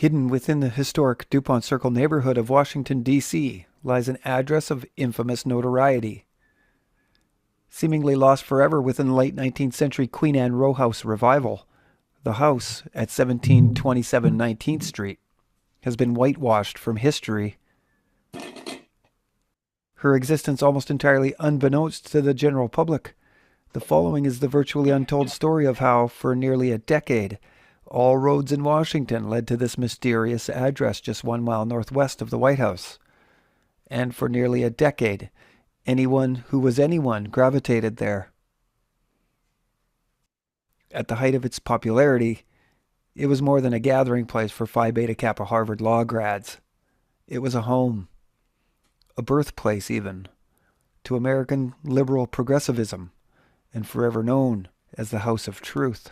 Hidden within the historic DuPont Circle neighborhood of Washington, D.C., lies an address of infamous notoriety. Seemingly lost forever within the late 19th century Queen Anne Row House revival, the house at 1727 19th Street has been whitewashed from history. Her existence almost entirely unbeknownst to the general public. The following is the virtually untold story of how, for nearly a decade, all roads in Washington led to this mysterious address just 1 mile northwest of the White House. And for nearly a decade, anyone who was anyone gravitated there. At the height of its popularity, it was more than a gathering place for Phi Beta Kappa Harvard law grads. It was a home, a birthplace even, to American liberal progressivism, and forever known as the House of Truth.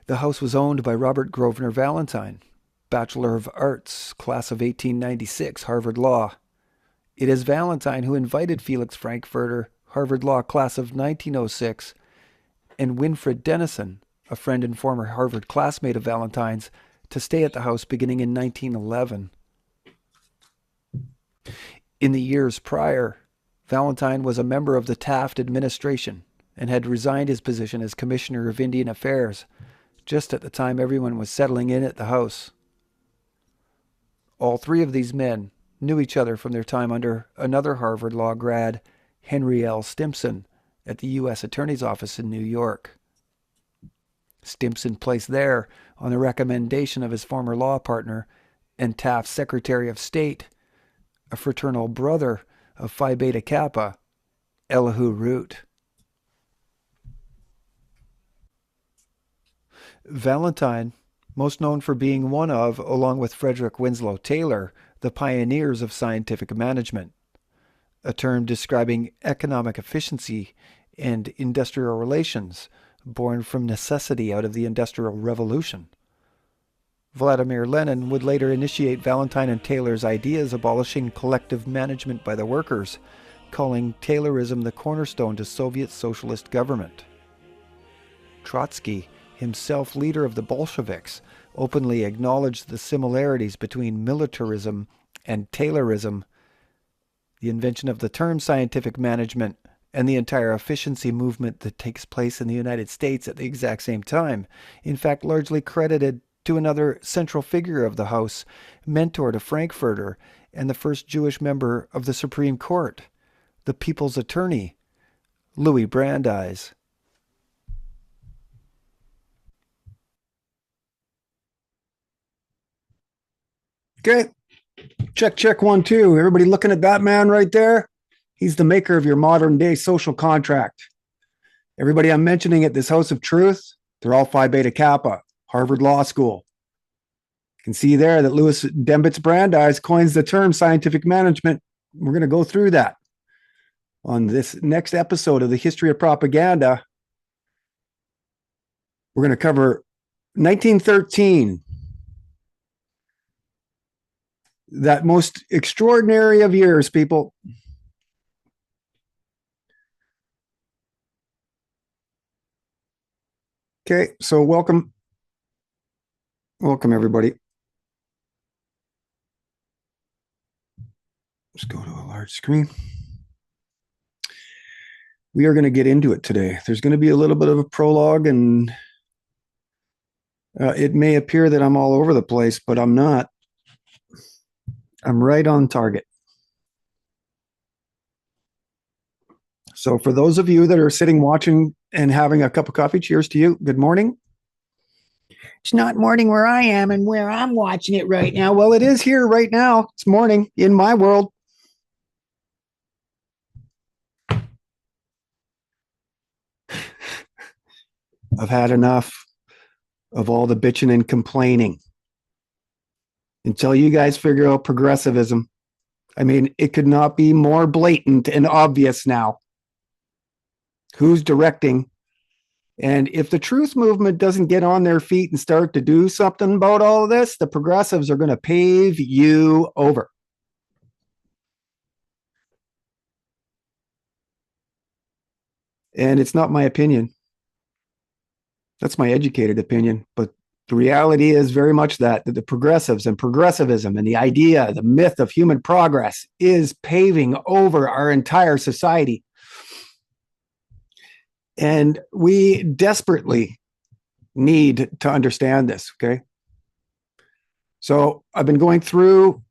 The house was owned by Robert Grosvenor Valentine, Bachelor of Arts, class of 1896, Harvard Law. It is Valentine who invited Felix Frankfurter, Harvard Law class of 1906, and Winfred Dennison, a friend and former Harvard classmate of Valentine's, to stay at the house beginning in 1911. In the years prior, Valentine was a member of the Taft administration and had resigned his position as Commissioner of Indian Affairs just at the time everyone was settling in at the house. All three of these men knew each other from their time under another Harvard Law grad, Henry L. Stimson, at the U.S. Attorney's Office in New York. Stimson placed there on the recommendation of his former law partner and Taft's Secretary of State, a fraternal brother of Phi Beta Kappa, Elihu Root. Valentine, most known for being one of, along with Frederick Winslow Taylor, the pioneers of scientific management, a term describing economic efficiency and industrial relations born from necessity out of the Industrial Revolution. Vladimir Lenin would later initiate Valentine and Taylor's ideas abolishing collective management by the workers, calling Taylorism the cornerstone to Soviet socialist government. Trotsky, himself leader of the Bolsheviks, openly acknowledged the similarities between militarism and Taylorism. The invention of the term scientific management and the entire efficiency movement that takes place in the United States at the exact same time, in fact largely credited to another central figure of the House, mentor to Frankfurter, and the first Jewish member of the Supreme Court, the People's Attorney, Louis Brandeis. Okay, check 1 2. Everybody looking at that man right there? He's the maker of your modern day social contract. Everybody I'm mentioning at this House of Truth, they're all Phi Beta Kappa, Harvard Law School. You can see there that Louis Dembitz Brandeis coins the term scientific management. We're going to go through that on this next episode of the History of Propaganda. We're going to cover 1913. That most extraordinary of years, people. Okay, so welcome everybody. Let's go to a large screen. We are going to get into it today. There's going to be a little bit of a prologue, and it may appear that I'm all over the place, but I'm not. I'm right on target. So for those of you that are sitting watching and having a cup of coffee, cheers to you. Good morning. It's not morning where I am and where I'm watching it right now. Well, it is here right now. It's morning in my world. I've had enough of all the bitching and complaining. Until you guys figure out progressivism. I mean, it could not be more blatant and obvious now. Who's directing? And if the truth movement doesn't get on their feet and start to do something about all of this, the progressives are going to pave you over. And it's not my opinion. That's my educated opinion. But the reality is very much that the progressives and progressivism and the idea, the myth of human progress is paving over our entire society. And we desperately need to understand this, okay? So I've been going through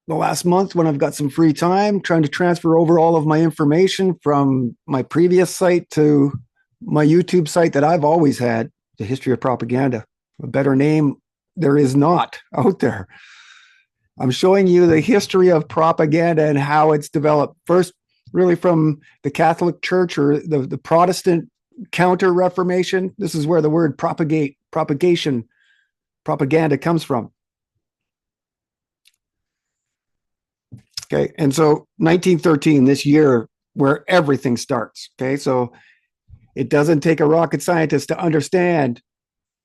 the last month when I've got some free time, trying to transfer over all of my information from my previous site to my YouTube site that I've always had, The History of Propaganda. A better name there is not out there. I'm showing you the history of propaganda and how it's developed. First, really from the Catholic Church or the Protestant Counter-Reformation. This is where the word propaganda comes from. Okay, and so 1913, this year where everything starts. Okay, so it doesn't take a rocket scientist to understand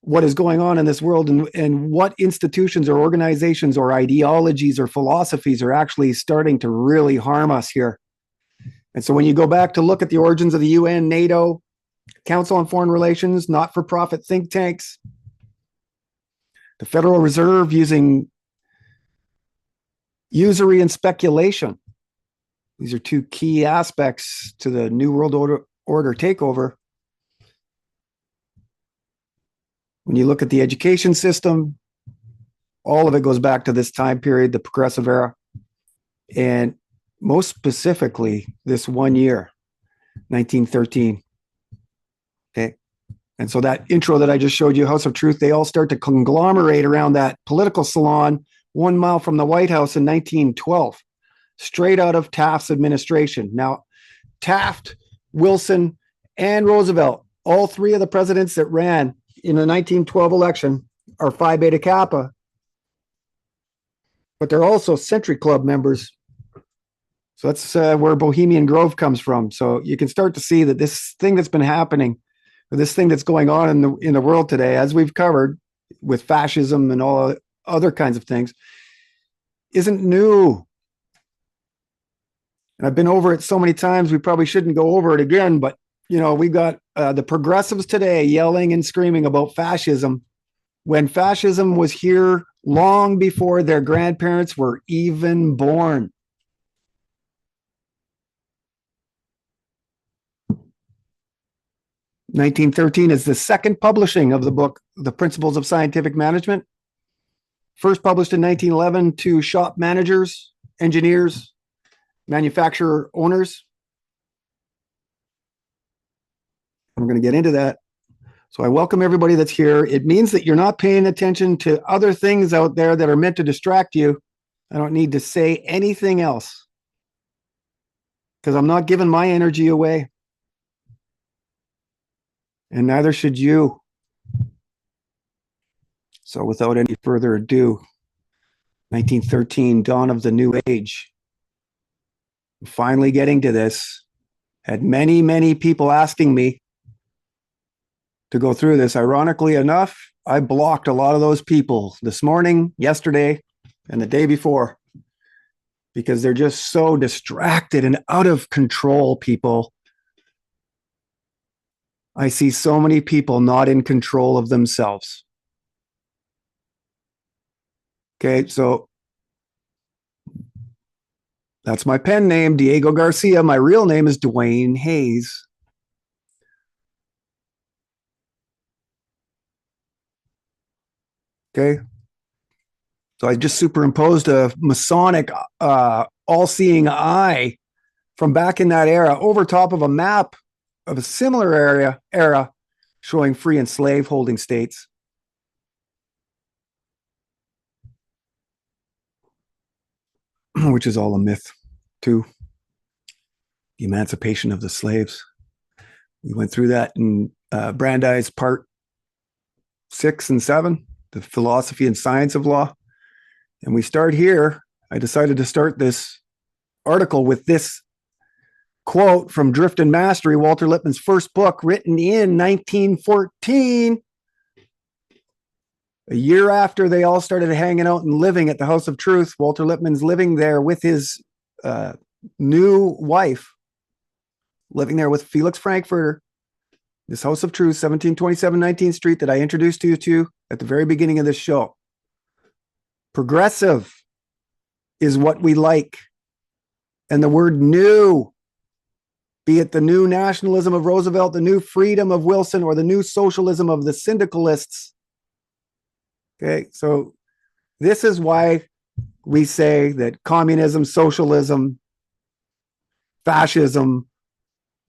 what is going on in this world and what institutions or organizations or ideologies or philosophies are actually starting to really harm us here. And so when you go back to look at the origins of the UN, NATO, Council on Foreign Relations, not-for-profit think tanks, the Federal Reserve using usury and speculation. These are two key aspects to the New World Order takeover. When you look at the education system, all of it goes back to this time period, the progressive era, and most specifically, this one year, 1913. Okay. And so that intro that I just showed you, House of Truth, they all start to conglomerate around that political salon 1 mile from the White House in 1912, straight out of Taft's administration. Now, Taft, Wilson, and Roosevelt, all three of the presidents that ran in the 1912 election are Phi Beta Kappa, but they're also Century Club members. So that's where Bohemian Grove comes from. So you can start to see that this thing that's been happening, or this thing that's going on in the world today, as we've covered with fascism and all other kinds of things, isn't new. And I've been over it so many times, we probably shouldn't go over it again, but we've got the progressives today yelling and screaming about fascism when fascism was here long before their grandparents were even born. (1913) is the second publishing of the book, The Principles of Scientific Management. First published in 1911 to shop managers, engineers, manufacturer owners. I'm going to get into that. So I welcome everybody that's here. It means that you're not paying attention to other things out there that are meant to distract you. I don't need to say anything else because I'm not giving my energy away. And neither should you. So without any further ado, 1913, dawn of the new age. Finally getting to this. Had many, many people asking me to go through this. Ironically enough, I blocked a lot of those people this morning, yesterday, and the day before because they're just so distracted and out of control, people. I see so many people not in control of themselves. Okay, so that's my pen name, Diego Garcia. My real name is Dwayne Hayes. Okay, so I just superimposed a Masonic all-seeing eye from back in that era over top of a map of a similar era showing free and slave holding states. Which is all a myth, too. The emancipation of the slaves. We went through that in Brandeis Part 6 and 7, the philosophy and science of law. And we start here. I decided to start this article with this quote from Drift and Mastery, Walter Lippmann's first book, written in 1914. A year after they all started hanging out and living at the House of Truth. Walter Lippmann's living there with his new wife, living there with Felix Frankfurter, this House of Truth, 1727 19th Street, that I introduced you to at the very beginning of this show. Progressive is what we like. And the word new, be it the new nationalism of Roosevelt, the new freedom of Wilson, or the new socialism of the syndicalists. Okay, so this is why we say that communism, socialism, fascism,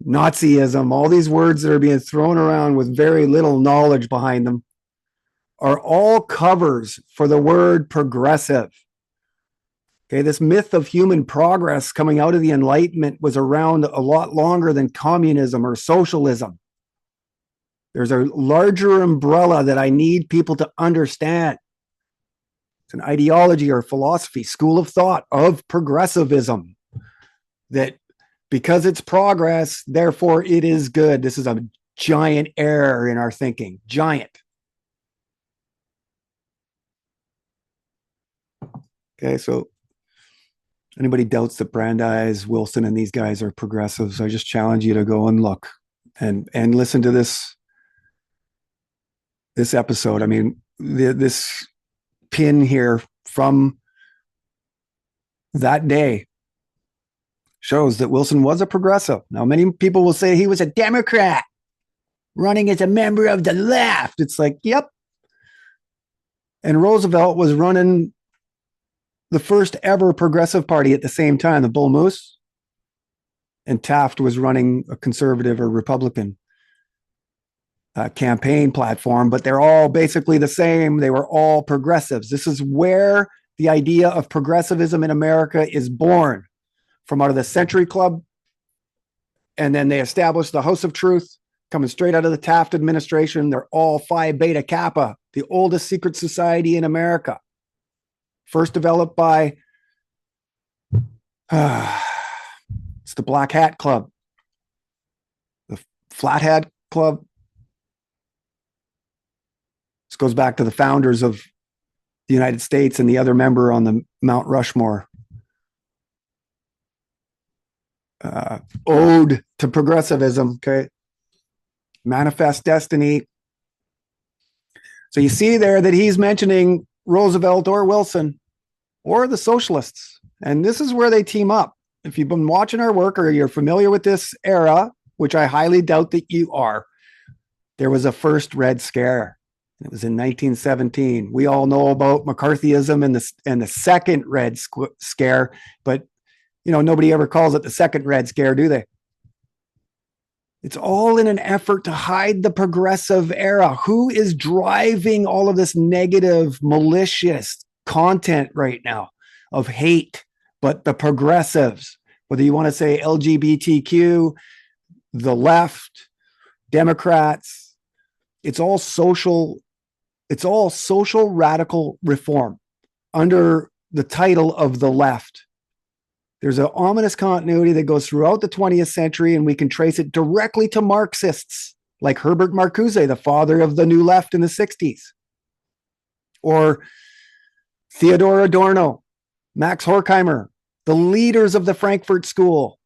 Nazism, all these words that are being thrown around with very little knowledge behind them, are all covers for the word progressive. Okay, this myth of human progress coming out of the Enlightenment was around a lot longer than communism or socialism. There's a larger umbrella that I need people to understand. It's an ideology or philosophy, school of thought of progressivism, that because it's progress, therefore it is good. This is a giant error in our thinking. Giant. Okay, so anybody doubts that Brandeis, Wilson, and these guys are progressives, I just challenge you to go and look and listen to this episode. I mean, this pin here from that day shows that Wilson was a progressive. Now, many people will say he was a Democrat running as a member of the left. It's like, yep. And Roosevelt was running the first ever progressive party at the same time, the Bull Moose. And Taft was running a conservative or Republican campaign platform, but they're all basically the same. They were all progressives. This is where the idea of progressivism in America is born, from out of the Century Club. And then they established the House of Truth, coming straight out of the Taft administration. They're all Phi Beta Kappa, the oldest secret society in America. First developed by, it's the Black Hat Club, the Flat Hat Club. This goes back to the founders of the United States and the other member on the Mount Rushmore. Ode to progressivism, okay? Manifest Destiny. So you see there that he's mentioning Roosevelt or Wilson or the socialists. And this is where they team up. If you've been watching our work or you're familiar with this era, which I highly doubt that you are, there was a first Red Scare. It was in 1917. We all know about McCarthyism and the second Red Scare, but nobody ever calls it the second Red Scare, do they? It's all in an effort to hide the progressive era. Who is driving all of this negative, malicious content right now of hate? But the progressives, whether you want to say LGBTQ, the left, Democrats, it's all social radical reform under the title of the left. There's an ominous continuity that goes throughout the 20th century, and we can trace it directly to Marxists like Herbert Marcuse, the father of the New Left in the 60s, or Theodor Adorno, Max Horkheimer, the leaders of the Frankfurt School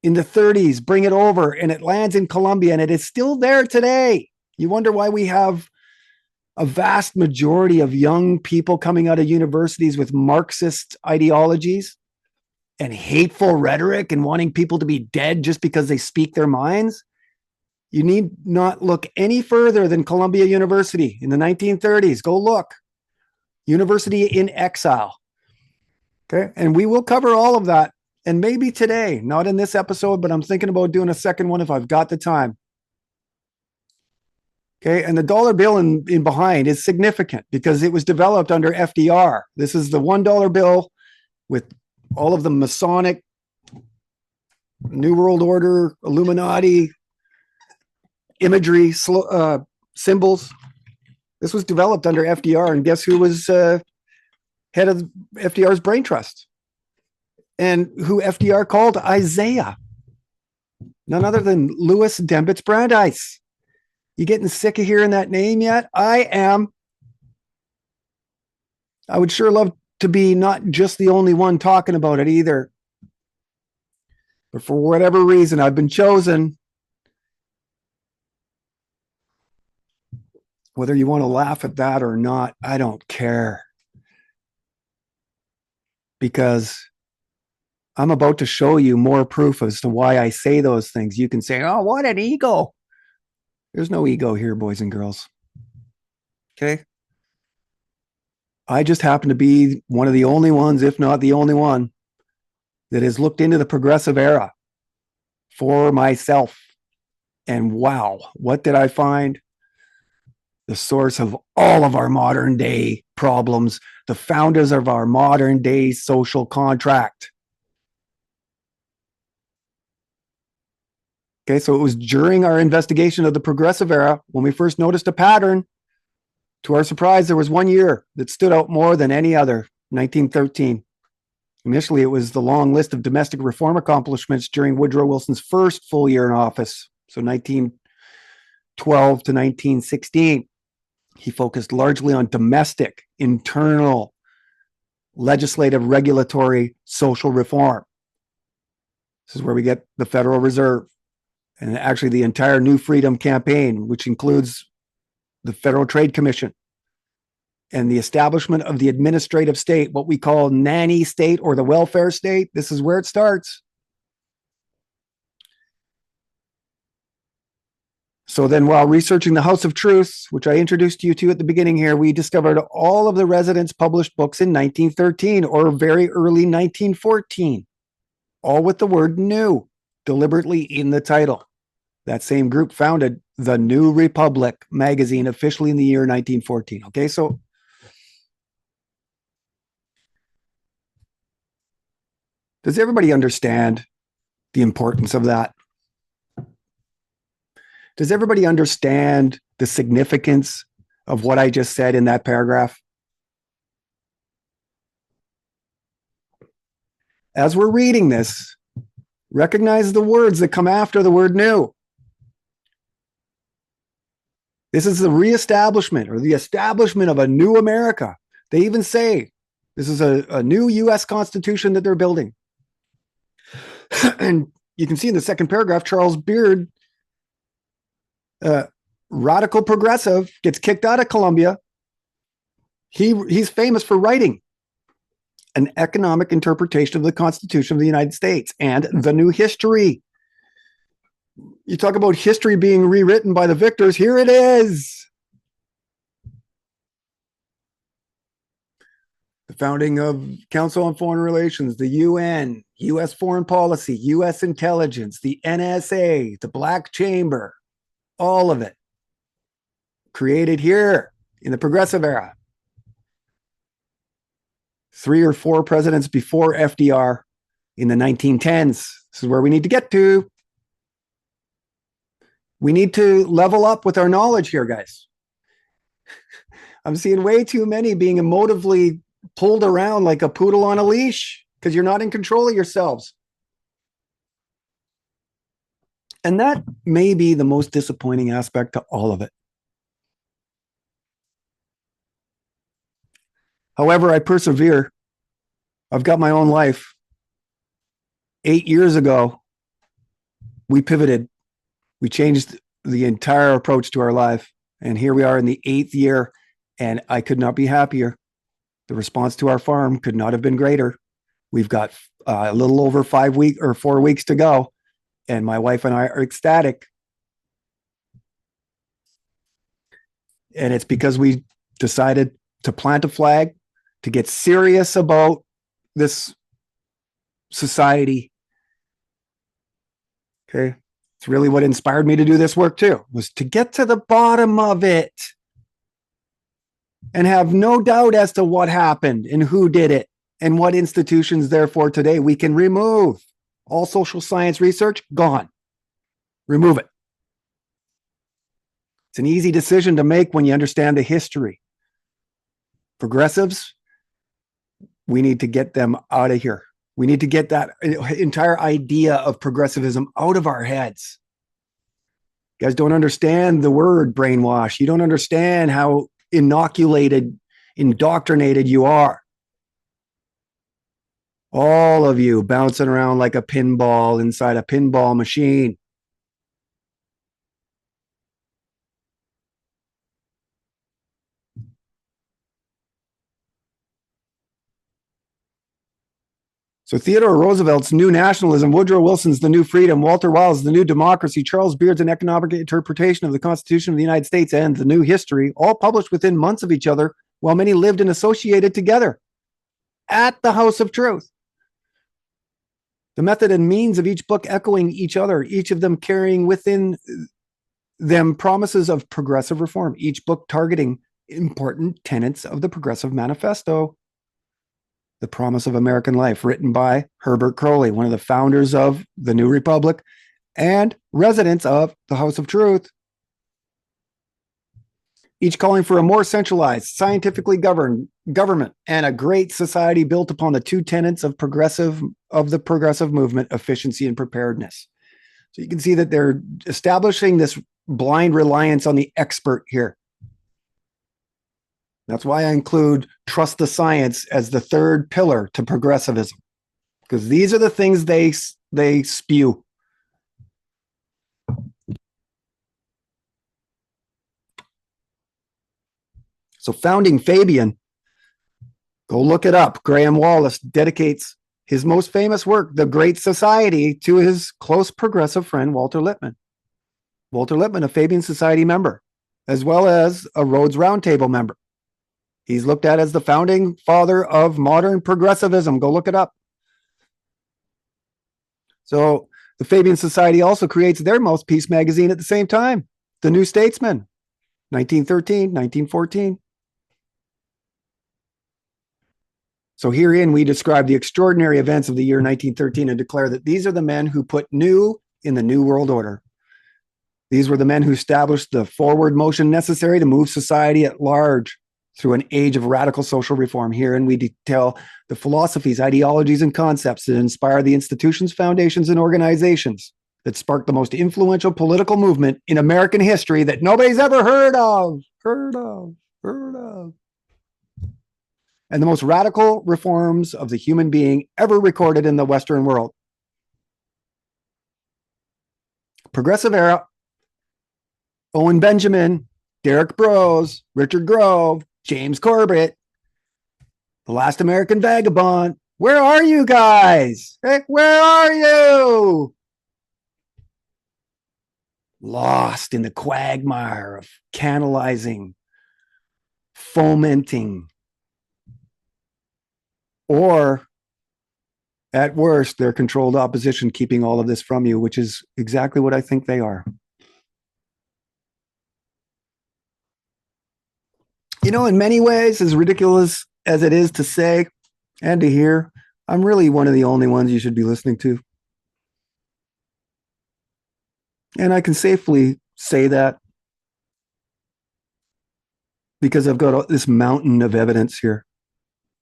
in the 30s, bring it over, and it lands in Columbia, and it is still there today. You wonder why we have a vast majority of young people coming out of universities with Marxist ideologies and hateful rhetoric and wanting people to be dead just because they speak their minds. You need not look any further than Columbia University in the 1930s. Go look. University in exile. Okay. And we will cover all of that. And maybe today, not in this episode, but I'm thinking about doing a second one if I've got the time. Okay. And the dollar bill in behind is significant because it was developed under FDR. This is the $1 bill with all of the Masonic, New World Order, Illuminati imagery, symbols. This was developed under FDR, and guess who was head of FDR's brain trust? And who FDR called Isaiah? None other than Louis Dembitz Brandeis. You getting sick of hearing that name yet? I am. I would sure love to be not just the only one talking about it either. But for whatever reason, I've been chosen. Whether you want to laugh at that or not, I don't care. Because I'm about to show you more proof as to why I say those things. You can say, oh, what an ego. There's no ego here, boys and girls. Okay. I just happen to be one of the only ones, if not the only one, that has looked into the progressive era for myself. And wow, what did I find? The source of all of our modern day problems, the founders of our modern day social contract. Okay, so it was during our investigation of the progressive era when we first noticed a pattern. To our surprise, there was one year that stood out more than any other, 1913. Initially, it was the long list of domestic reform accomplishments during Woodrow Wilson's first full year in office, so 1912 to 1916. He focused largely on domestic, internal, legislative, regulatory, social reform. This is where we get the Federal Reserve and actually the entire New Freedom campaign, which includes the Federal Trade Commission and the establishment of the administrative state, what we call nanny state or the welfare state. This is where it starts. So then while researching the House of Truth, which I introduced you to at the beginning here, we discovered all of the residents' published books in 1913 or very early 1914, all with the word new deliberately in the title. That same group founded the New Republic magazine officially in the year 1914. Okay, so does everybody understand the importance of that? Does everybody understand the significance of what I just said in that paragraph? As we're reading this, recognize the words that come after the word new. This is the reestablishment or the establishment of a new America. They even say this is a new US Constitution that they're building. And you can see in the second paragraph, Charles Beard, radical progressive, gets kicked out of Columbia. He's famous for writing an economic interpretation of the Constitution of the United States and the new history. You talk about history being rewritten by the victors. Here it is. The founding of Council on Foreign Relations, the UN, US Foreign Policy, US Intelligence, the NSA, the Black Chamber, all of it created here in the progressive era. 3 or 4 presidents before FDR in the 1910s. This is where we need to get to. We need to level up with our knowledge here, guys. I'm seeing way too many being emotively pulled around like a poodle on a leash because you're not in control of yourselves. And that may be the most disappointing aspect to all of it. However, I persevere. I've got my own life. 8 years ago, we pivoted. We changed the entire approach to our life. And here we are in the 8th year, and I could not be happier. The response to our farm could not have been greater. We've got a little over 4 weeks to go, and my wife and I are ecstatic. And it's because we decided to plant a flag, to get serious about this society. Okay. It's really what inspired me to do this work too, was to get to the bottom of it and have no doubt as to what happened and who did it and what institutions, therefore, today we can remove. All social science research, gone. Remove it. It's an easy decision to make when you understand the history. Progressives, we need to get them out of here. We need to get that entire idea of progressivism out of our heads. You guys don't understand the word brainwash. You don't understand how indoctrinated you are. All of you bouncing around like a pinball inside a pinball machine. So Theodore Roosevelt's new nationalism, Woodrow Wilson's the new freedom, Walter Wallace's the new democracy, Charles Beard's an economic interpretation of the Constitution of the United States, and the new history, all published within months of each other, while many lived and associated together at the House of Truth. The method and means of each book echoing each other, each of them carrying within them promises of progressive reform, each book targeting important tenets of the Progressive Manifesto. The Promise of American Life, written by Herbert Crowley, one of the founders of the New Republic and residents of the House of Truth. Each calling for a more centralized, scientifically governed government and a great society built upon the two tenets of the progressive movement, efficiency and preparedness. So you can see that they're establishing this blind reliance on the expert here. That's why I include trust the science as the third pillar to progressivism, because these are the things they spew. So founding Fabian, go look it up. Graham Wallace dedicates his most famous work, The Great Society, to his close progressive friend, Walter Lippmann. Walter Lippmann, a Fabian Society member, as well as a Rhodes Roundtable member. He's looked at as the founding father of modern progressivism. Go look it up. So the Fabian Society also creates their mouthpiece magazine at the same time, The New Statesman, 1913, 1914. So herein we describe the extraordinary events of the year 1913 and declare that these are the men who put new in the New World Order. These were the men who established the forward motion necessary to move society at large through an age of radical social reform. Herein we detail the philosophies, ideologies, and concepts that inspire the institutions, foundations, and organizations that sparked the most influential political movement in American history that nobody's ever heard of. And the most radical reforms of the human being ever recorded in the Western world. Progressive era, Owen Benjamin, Derek Brose, Richard Grove, James Corbett, The Last American Vagabond. Where are you guys? Hey, where are you? Lost in the quagmire of canalizing, fomenting, or at worst, their controlled opposition keeping all of this from you, which is exactly what I think they are. You know, in many ways, as ridiculous as it is to say and to hear, I'm really one of the only ones you should be listening to. And I can safely say that because I've got this mountain of evidence here.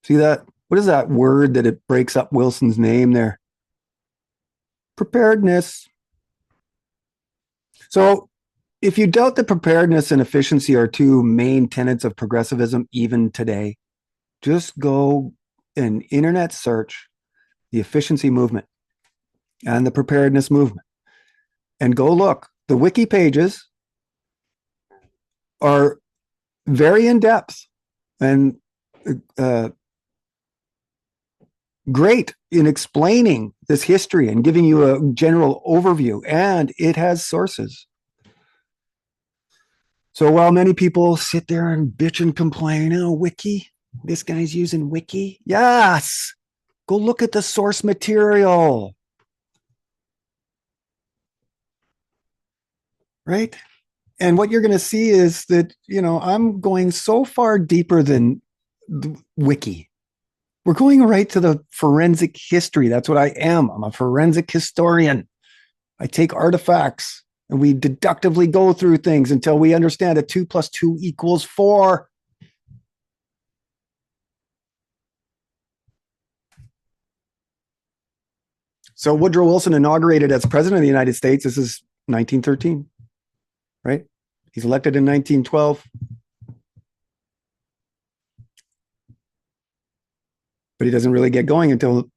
See that? What is that word that it breaks up Wilson's name there? Preparedness. So if you doubt that preparedness and efficiency are two main tenets of progressivism even today, just go and internet search the efficiency movement and the preparedness movement and go look. The wiki pages are very in depth and great in explaining this history and giving you a general overview, and it has sources. So while many people sit there and bitch and complain, oh, wiki, this guy's using wiki. Yes, go look at the source material. Right? And what you're going to see is that, you know, I'm going so far deeper than the wiki. We're going right to the forensic history. That's what I am. I'm a forensic historian. I take artifacts and we deductively go through things until we understand that 2 + 2 = 4. So Woodrow Wilson inaugurated as president of the United States. This is 1913, right? He's elected in 1912. But he doesn't really get going until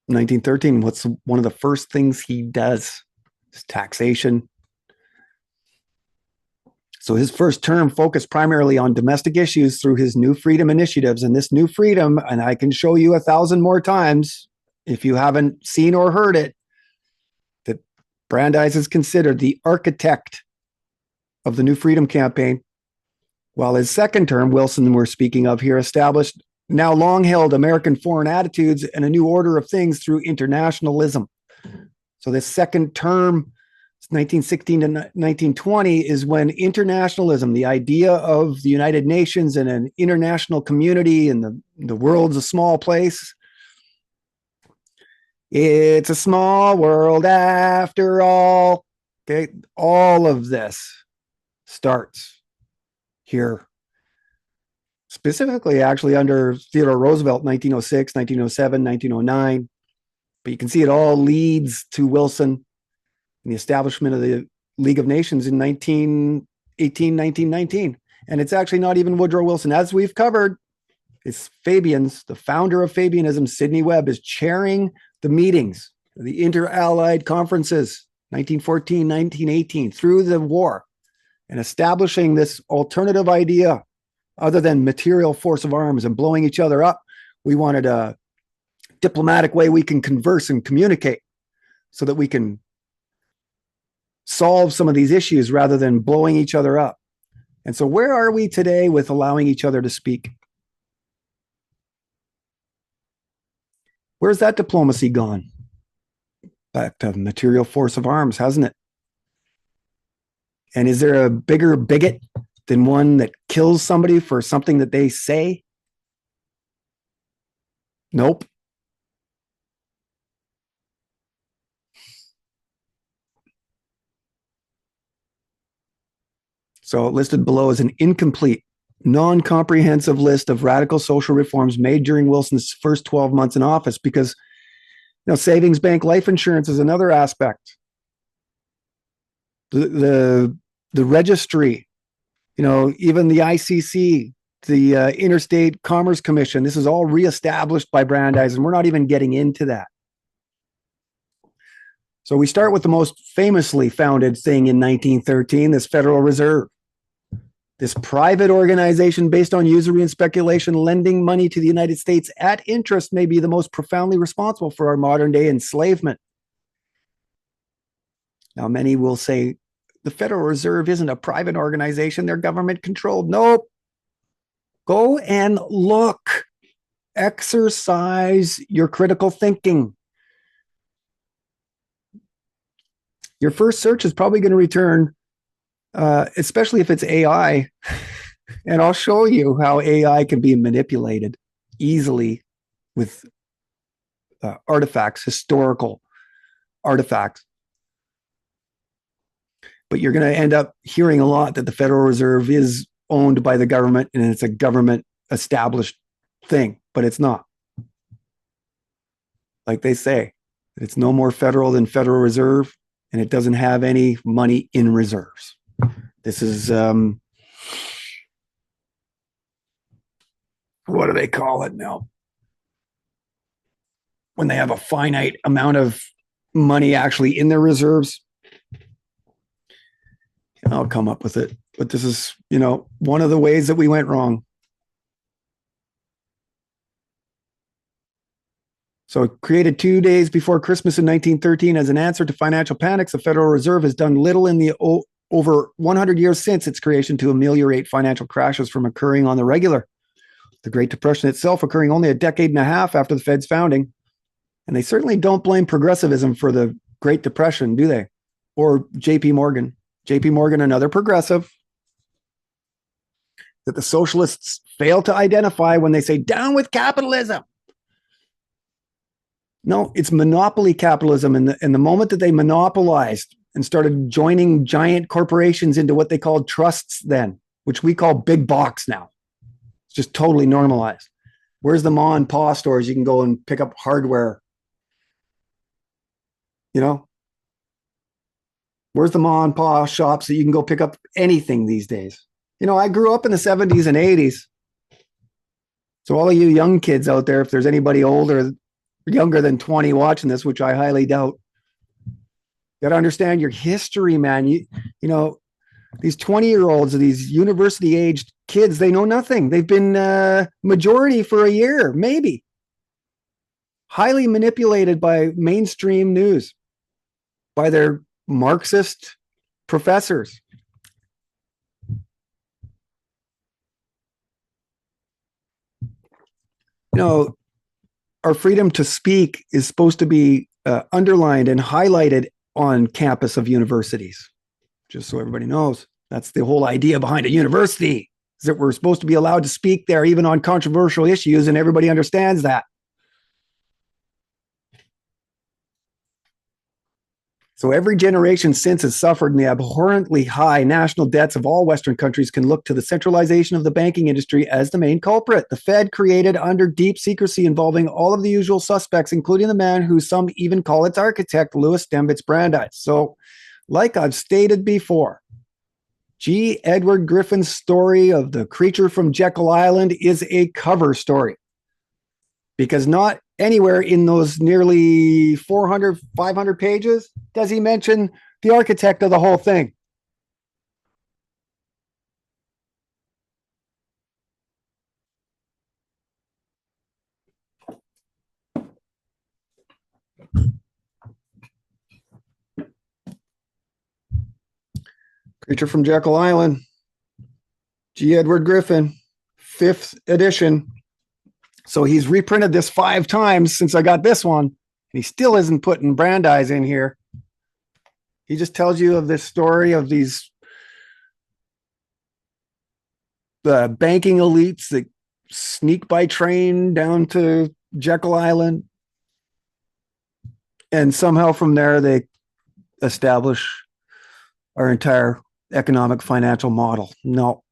1913, what's one of the first things he does? Is taxation. So his first term focused primarily on domestic issues through his New Freedom initiatives. And this New Freedom, and I can show you 1,000 more times if you haven't seen or heard it, that Brandeis is considered the architect of the New Freedom campaign. While his second term, Wilson, we're speaking of here, established now long held American foreign attitudes and a new order of things through internationalism. So this second term, 1916 to 1920, is when internationalism, the idea of the United Nations and an international community, and the world's a small place. It's a small world after all. Okay, all of this starts here. Specifically, actually, under Theodore Roosevelt, 1906, 1907, 1909. But you can see it all leads to Wilson and the establishment of the League of Nations in 1918, 1919. And it's actually not even Woodrow Wilson. As we've covered, it's Fabian's, the founder of Fabianism, Sidney Webb, is chairing the meetings, the inter-allied conferences, 1914, 1918, through the war, and establishing this alternative idea other than material force of arms and blowing each other up. We wanted a diplomatic way we can converse and communicate so that we can solve some of these issues rather than blowing each other up. And so where are we today with allowing each other to speak? Where's that diplomacy gone? Back to material force of arms, hasn't it? And is there a bigger bigot than one that kills somebody for something that they say? Nope. So listed below is an incomplete, non-comprehensive list of radical social reforms made during Wilson's first 12 months in office, because savings bank life insurance is another aspect. The registry, even the ICC, the Interstate Commerce Commission, this is all reestablished by Brandeis, and we're not even getting into that. So we start with the most famously founded thing in 1913, this Federal Reserve. This private organization based on usury and speculation, lending money to the United States at interest, may be the most profoundly responsible for our modern day enslavement. Now, many will say the Federal Reserve isn't a private organization, they're government controlled. Nope. Go and look. Exercise your critical thinking. Your first search is probably going to return, especially if it's AI. And I'll show you how AI can be manipulated easily with artifacts, historical artifacts. But you're going to end up hearing a lot that the Federal Reserve is owned by the government and it's a government established thing, but it's not. Like they say, it's no more federal than Federal Reserve, and it doesn't have any money in reserves. This is, what do they call it now? When they have a finite amount of money actually in their reserves. I'll come up with it. But this is, one of the ways that we went wrong. So created 2 days before Christmas in 1913 as an answer to financial panics, the Federal Reserve has done little in the over 100 years since its creation to ameliorate financial crashes from occurring on the regular. The Great Depression itself occurring only a decade and a half after the Fed's founding. And they certainly don't blame progressivism for the Great Depression, do they? Or J.P. Morgan. J.P. Morgan, another progressive, that the socialists fail to identify when they say, down with capitalism. No, it's monopoly capitalism. And the moment that they monopolized and started joining giant corporations into what they called trusts then, which we call big box now, it's just totally normalized. Where's the ma and pa stores you can go and pick up hardware? Where's the ma and pa shops that you can go pick up anything these days? I grew up in the 70s and 80s. So all of you young kids out there, if there's anybody older, younger than 20 watching this, which I highly doubt. You got to understand your history, man. You know, these 20-year-olds, these university aged kids, they know nothing. They've been majority for a year, maybe. Highly manipulated by mainstream news, by their Marxist professors. You know, our freedom to speak is supposed to be underlined and highlighted on campus of universities. Just so everybody knows, that's the whole idea behind a university, is that we're supposed to be allowed to speak there even on controversial issues, and everybody understands that. So every generation since has suffered, and the abhorrently high national debts of all Western countries can look to the centralization of the banking industry as the main culprit. The Fed, created under deep secrecy involving all of the usual suspects, including the man who some even call its architect, Louis Dembitz Brandeis. So, like I've stated before, G. Edward Griffin's story of the creature from Jekyll Island is a cover story, because not anywhere in those nearly 400, 500 pages does he mention the architect of the whole thing. Creature from Jekyll Island, G. Edward Griffin, 5th edition. So he's reprinted this 5 times since I got this one, and he still isn't putting Brandeis in here. He just tells you of this story of these banking elites that sneak by train down to Jekyll Island, and somehow from there they establish our entire economic financial model. No,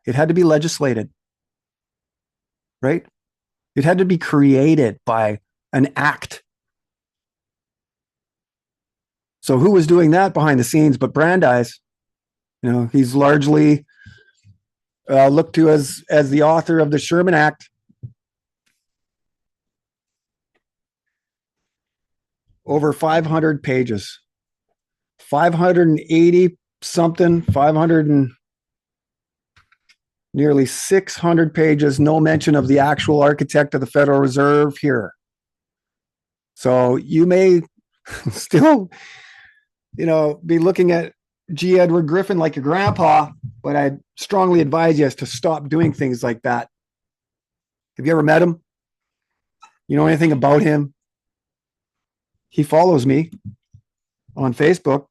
it had to be legislated, right? It had to be created by an act. So who was doing that behind the scenes but Brandeis? You know, he's largely looked to as the author of the Sherman Act. Over 500 pages, 580 something, 500 and nearly 600 pages, no mention of the actual architect of the Federal Reserve here. So you may still, you know, be looking at G. Edward Griffin like your grandpa, but I strongly advise you to stop doing things like that. Have you ever met him? You know anything about him? He follows me on Facebook,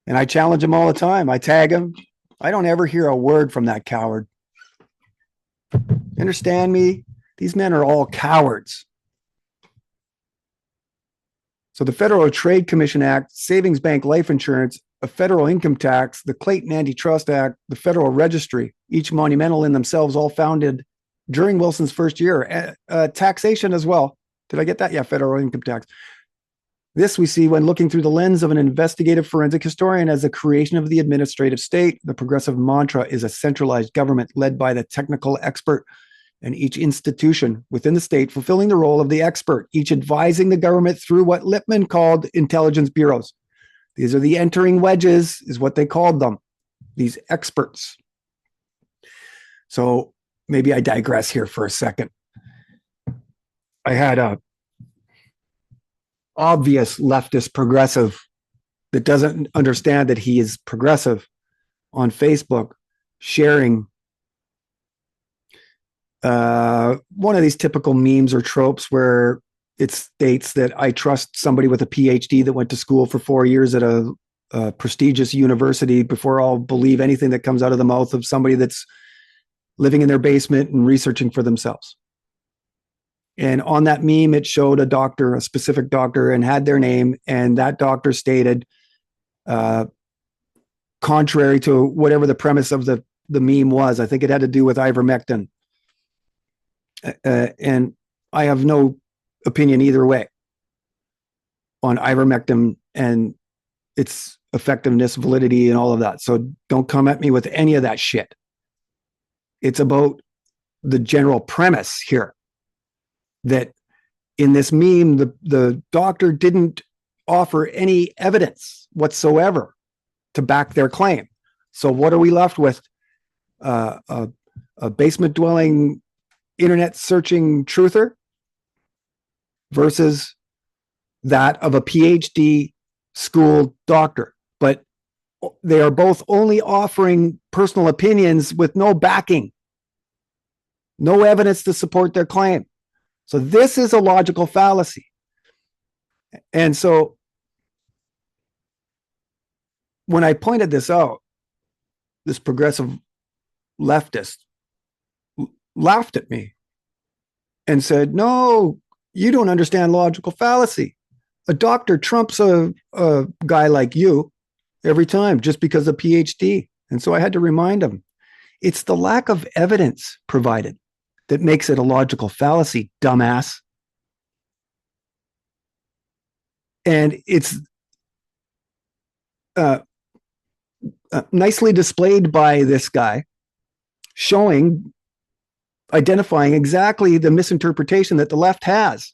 and I challenge him all the time. I tag him. I don't ever hear a word from that coward. Understand me? These men are all cowards. So the Federal Trade Commission Act, Savings Bank Life Insurance, a federal income tax, the Clayton Antitrust Act, the Federal Registry, each monumental in themselves, all founded during Wilson's first year. Taxation as well. Did I get that? Yeah, federal income tax. This we see when looking through the lens of an investigative forensic historian as the creation of the administrative state. The progressive mantra is a centralized government led by the technical expert, and each institution within the state fulfilling the role of the expert, each advising the government through what Lippmann called intelligence bureaus. These are the entering wedges, is what they called them, these experts. So maybe I digress here for a second. I had a obvious leftist progressive that doesn't understand that he is progressive on Facebook sharing one of these typical memes or tropes where it states that I trust somebody with a PhD that went to school for 4 years at a prestigious university before I'll believe anything that comes out of the mouth of somebody that's living in their basement and researching for themselves. And on that meme, it showed a doctor, a specific doctor, and had their name. And that doctor stated, contrary to whatever the premise of the meme was, I think it had to do with ivermectin. And I have no opinion either way on ivermectin and its effectiveness, validity, and all of that. So don't come at me with any of that shit. It's about the general premise here that in this meme, the doctor didn't offer any evidence whatsoever to back their claim. So what are we left with? A basement dwelling, internet searching truther versus that of a PhD school doctor. But they are both only offering personal opinions with no backing, no evidence to support their claim. So this is a logical fallacy. And so when I pointed this out, this progressive leftist laughed at me and said, no, you don't understand logical fallacy. A doctor trumps a guy like you every time just because of PhD. And so I had to remind him, it's the lack of evidence provided that makes it a logical fallacy, dumbass. And it's nicely displayed by this guy, identifying exactly the misinterpretation that the left has.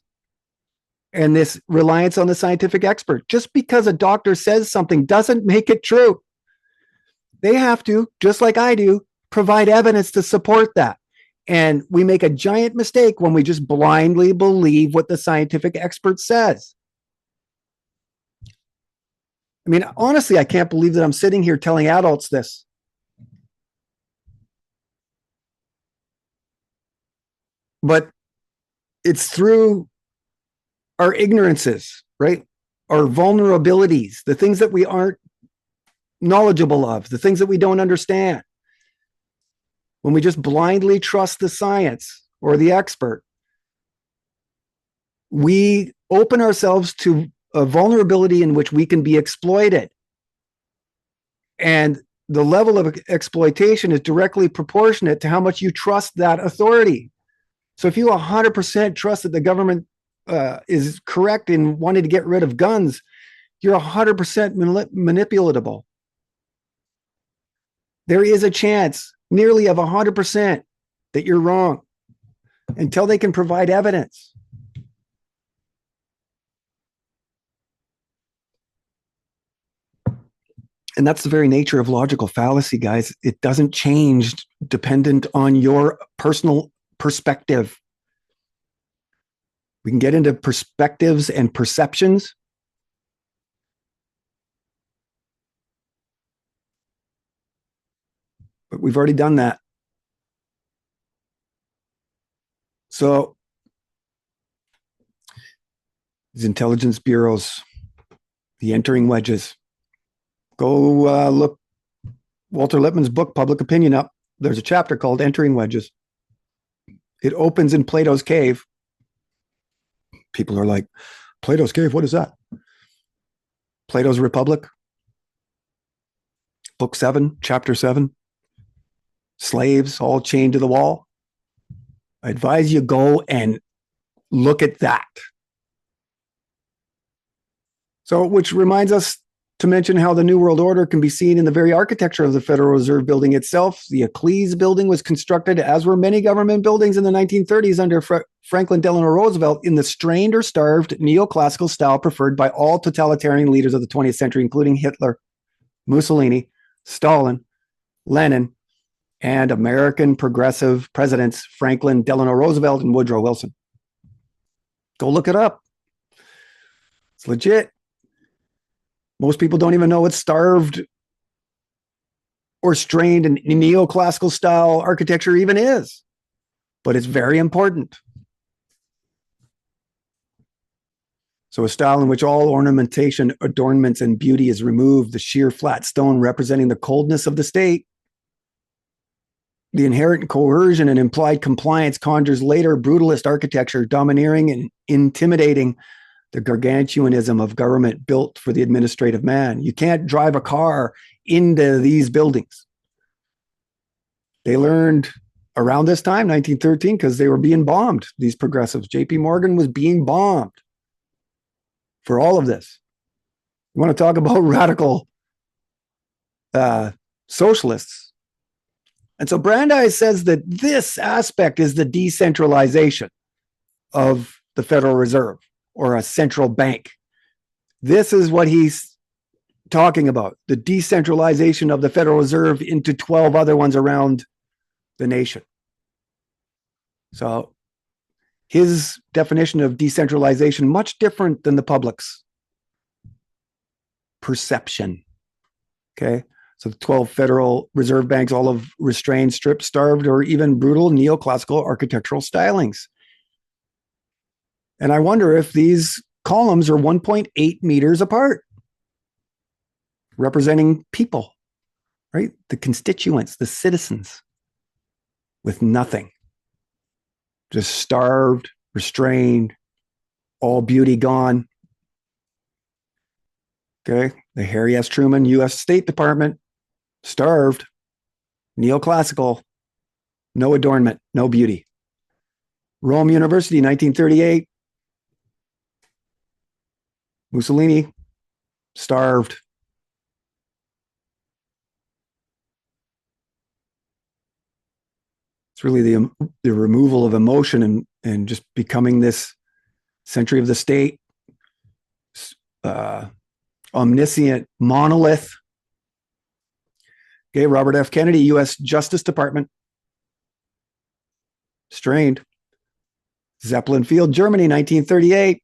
And this reliance on the scientific expert. Just because a doctor says something doesn't make it true. They have to, just like I do, provide evidence to support that. And we make a giant mistake when we just blindly believe what the scientific expert says. I mean, honestly, I can't believe that I'm sitting here telling adults this. But it's through our ignorances, right? Our vulnerabilities, the things that we aren't knowledgeable of, the things that we don't understand. When we just blindly trust the science or the expert, we open ourselves to a vulnerability in which we can be exploited. And the level of exploitation is directly proportionate to how much you trust that authority. So if you 100% trust that the government is correct in wanting to get rid of guns, you're 100% manipulatable. There is a chance, nearly of 100%, that you're wrong until they can provide evidence. And that's the very nature of logical fallacy, guys. It doesn't change dependent on your personal perspective. We can get into perspectives and perceptions. But we've already done that. So these intelligence bureaus, the entering wedges. Go look Walter Lippmann's book, Public Opinion, up. There's a chapter called Entering Wedges. It opens in Plato's cave. People are like, Plato's cave, what is that? Plato's Republic, book 7, chapter 7. Slaves all chained to the wall. I advise you go and look at that. So, which reminds us to mention how the New World Order can be seen in the very architecture of the Federal Reserve Building itself. The Eccles building was constructed, as were many government buildings in the 1930s under Franklin Delano Roosevelt, in the strained or starved neoclassical style preferred by all totalitarian leaders of the 20th century, including Hitler, Mussolini, Stalin, Lenin, and American progressive presidents Franklin Delano Roosevelt and Woodrow Wilson. Go look it up. It's legit. Most people don't even know what starved or strained and neoclassical style architecture even is, but it's very important. So a style in which all ornamentation, adornments, and beauty is removed, the sheer flat stone representing the coldness of the state. The inherent coercion and implied compliance conjures later brutalist architecture, domineering and intimidating the gargantuanism of government built for the administrative man. You can't drive a car into these buildings. They learned around this time, 1913, because they were being bombed, these progressives. JP Morgan was being bombed for all of this. You want to talk about radical socialists. And so Brandeis says that this aspect is the decentralization of the Federal Reserve or a central bank. This is what he's talking about, the decentralization of the Federal Reserve into 12 other ones around the nation. So his definition of decentralization, much different than the public's perception. Okay. So the 12 Federal Reserve banks, all of restrained, stripped, starved, or even brutal neoclassical architectural stylings. And I wonder if these columns are 1.8 meters apart, representing people, right? The constituents, the citizens, with nothing. Just starved, restrained, all beauty gone. Okay. The Harry S. Truman U.S. State Department, starved, neoclassical, no adornment, no beauty. Rome University, 1938. Mussolini, starved. It's really the removal of emotion and just becoming this century of the state, omniscient monolith. Okay, Robert F. Kennedy, U.S. Justice Department, strained. Zeppelin Field, Germany, 1938.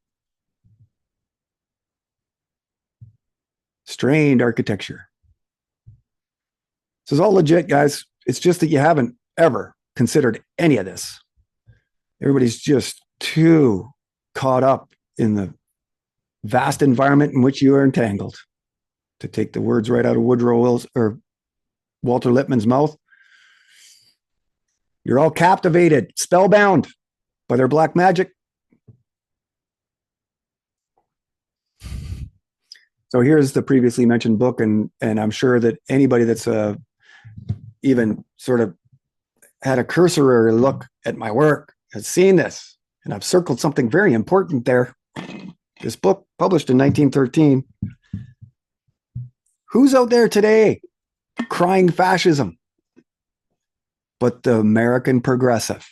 Strained architecture. This is all legit, guys. It's just that you haven't ever considered any of this. Everybody's just too caught up in the vast environment in which you are entangled. To take the words right out of Woodrow Wilson or Walter Lippmann's mouth, you're all captivated, spellbound by their black magic. So here's the previously mentioned book, and I'm sure that anybody that's even sort of had a cursory look at my work has seen this, and I've circled something very important there. This book, published in 1913. Who's out there today crying fascism? But the American progressive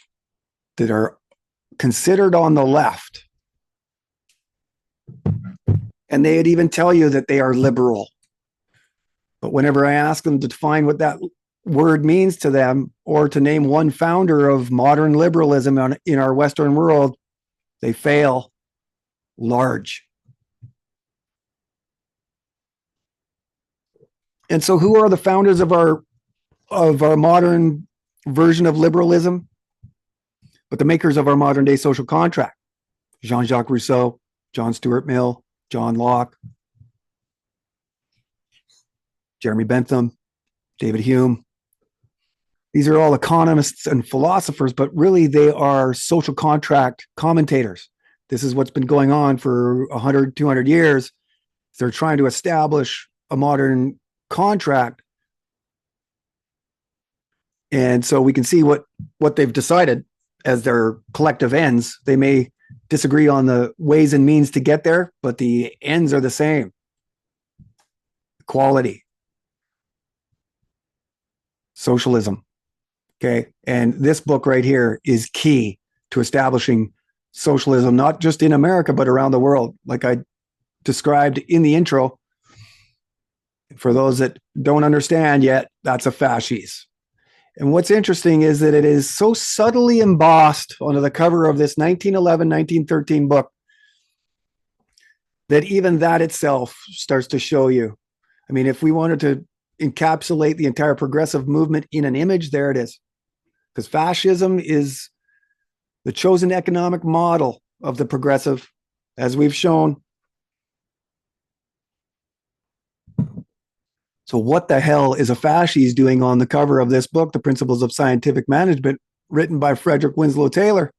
that are considered on the left. And they'd even tell you that they are liberal. But whenever I ask them to define what that word means to them, or to name one founder of modern liberalism in our Western world, they fail large. And so who are the founders of our modern version of liberalism? But the makers of our modern day social contract: Jean-Jacques Rousseau, John Stuart Mill, John Locke, Jeremy Bentham, David Hume. These are all economists and philosophers, but really they are social contract commentators. This is what's been going on for 100, 200 years. They're trying to establish a modern contract. And so we can see what they've decided as their collective ends. They may disagree on the ways and means to get there, but the ends are the same. Equality. Socialism. Okay. And this book right here is key to establishing socialism, not just in America, but around the world. Like I described in the intro, for those that don't understand yet, that's a fascist. And what's interesting is that it is so subtly embossed onto the cover of this 1911, 1913 book that even that itself starts to show you. I mean, if we wanted to encapsulate the entire progressive movement in an image, there it is. Because fascism is the chosen economic model of the progressive, as we've shown. So what the hell is a fascist doing on the cover of this book, The Principles of Scientific Management, written by Frederick Winslow Taylor?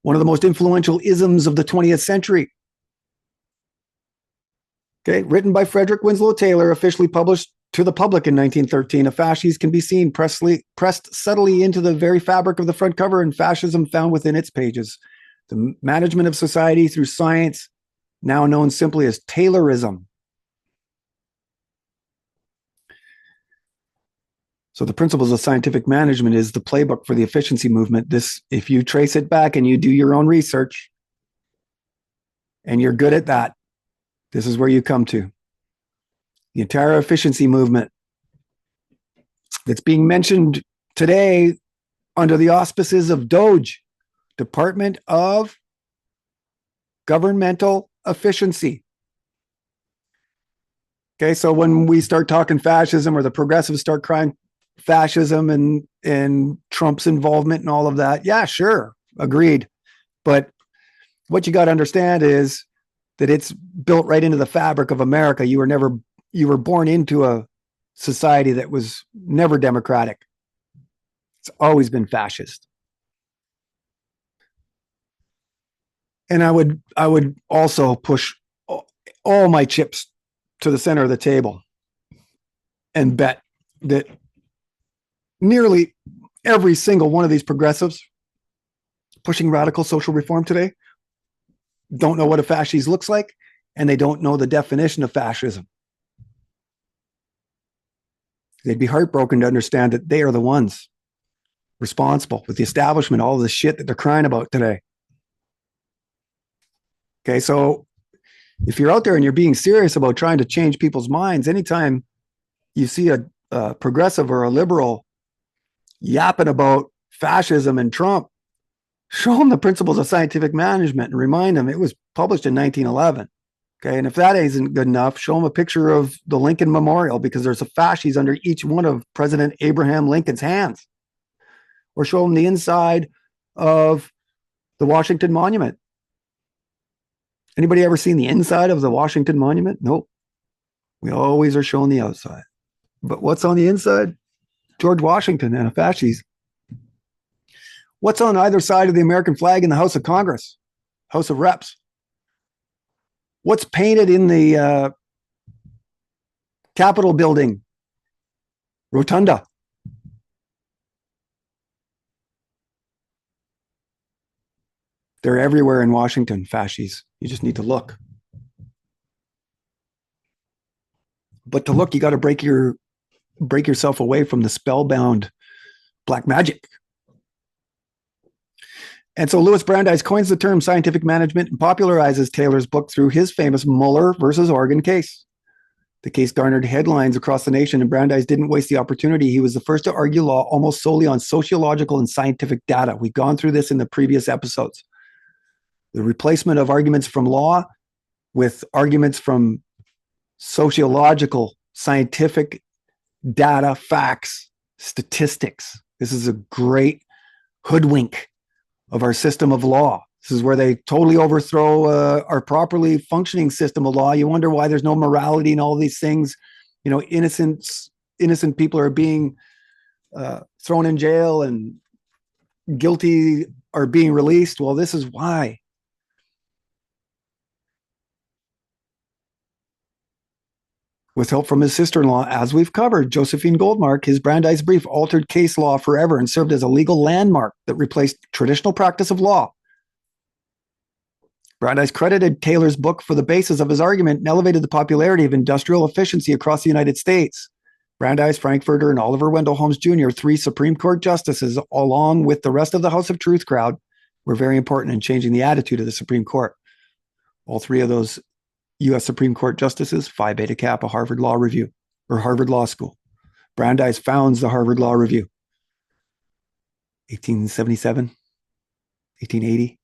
One of the most influential isms of the 20th century. Okay, written by Frederick Winslow Taylor, officially published to the public in 1913. A fascist can be seen pressed subtly into the very fabric of the front cover, and fascism found within its pages. The management of society through science, now known simply as Taylorism. So the principles of scientific management is the playbook for the efficiency movement. This, if you trace it back and you do your own research and you're good at that, this is where you come to. The entire efficiency movement that's being mentioned today under the auspices of DOGE, Department of Governmental Efficiency. Okay, so when we start talking fascism, or the progressives start crying fascism and Trump's involvement and all of that, yeah, sure, agreed. But what you got to understand is that it's built right into the fabric of America. You were born into a society that was never democratic. It's always been fascist. And I would also push all my chips to the center of the table and bet that nearly every single one of these progressives pushing radical social reform today don't know what a fascist looks like, and they don't know the definition of fascism. They'd be heartbroken to understand that they are the ones responsible with the establishment, all of the shit that they're crying about today. Okay, so if you're out there and you're being serious about trying to change people's minds, anytime you see a progressive or a liberal yapping about fascism and Trump, show them the principles of scientific management and remind them it was published in 1911. Okay, and if that isn't good enough, show them a picture of the Lincoln Memorial, because there's a fasces under each one of President Abraham Lincoln's hands. Or show them the inside of the Washington Monument. Anybody ever seen the inside of the Washington Monument? Nope. We always are showing the outside. But what's on the inside? George Washington and a fasces. What's on either side of the American flag in the House of Congress, House of Reps? What's painted in the Capitol building, Rotunda? They're everywhere in Washington, fasces. You just need to look. But to look, you got to break yourself away from the spellbound black magic. And so Louis Brandeis coins the term scientific management and popularizes Taylor's book through his famous Mueller versus Oregon case. The case garnered headlines across the nation, and Brandeis didn't waste the opportunity. He was the first to argue law almost solely on sociological and scientific data. We've gone through this in the previous episodes. The replacement of arguments from law with arguments from sociological, scientific data, facts, statistics. This is a great hoodwink of our system of law. This is where they totally overthrow our properly functioning system of law. You wonder why there's no morality and all these things. You know, innocent people are being thrown in jail and guilty are being released. Well, this is why. With help from his sister-in-law, as we've covered, Josephine Goldmark, his Brandeis brief altered case law forever and served as a legal landmark that replaced traditional practice of law. Brandeis credited Taylor's book for the basis of his argument and elevated the popularity of industrial efficiency across the United States. Brandeis, Frankfurter, and Oliver Wendell Holmes Jr., three Supreme Court justices, along with the rest of the House of Truth crowd, were very important in changing the attitude of the Supreme Court. All three of those U.S. Supreme Court justices, Phi Beta Kappa, Harvard Law Review, or Harvard Law School. Brandeis founds the Harvard Law Review. 1877, 1880.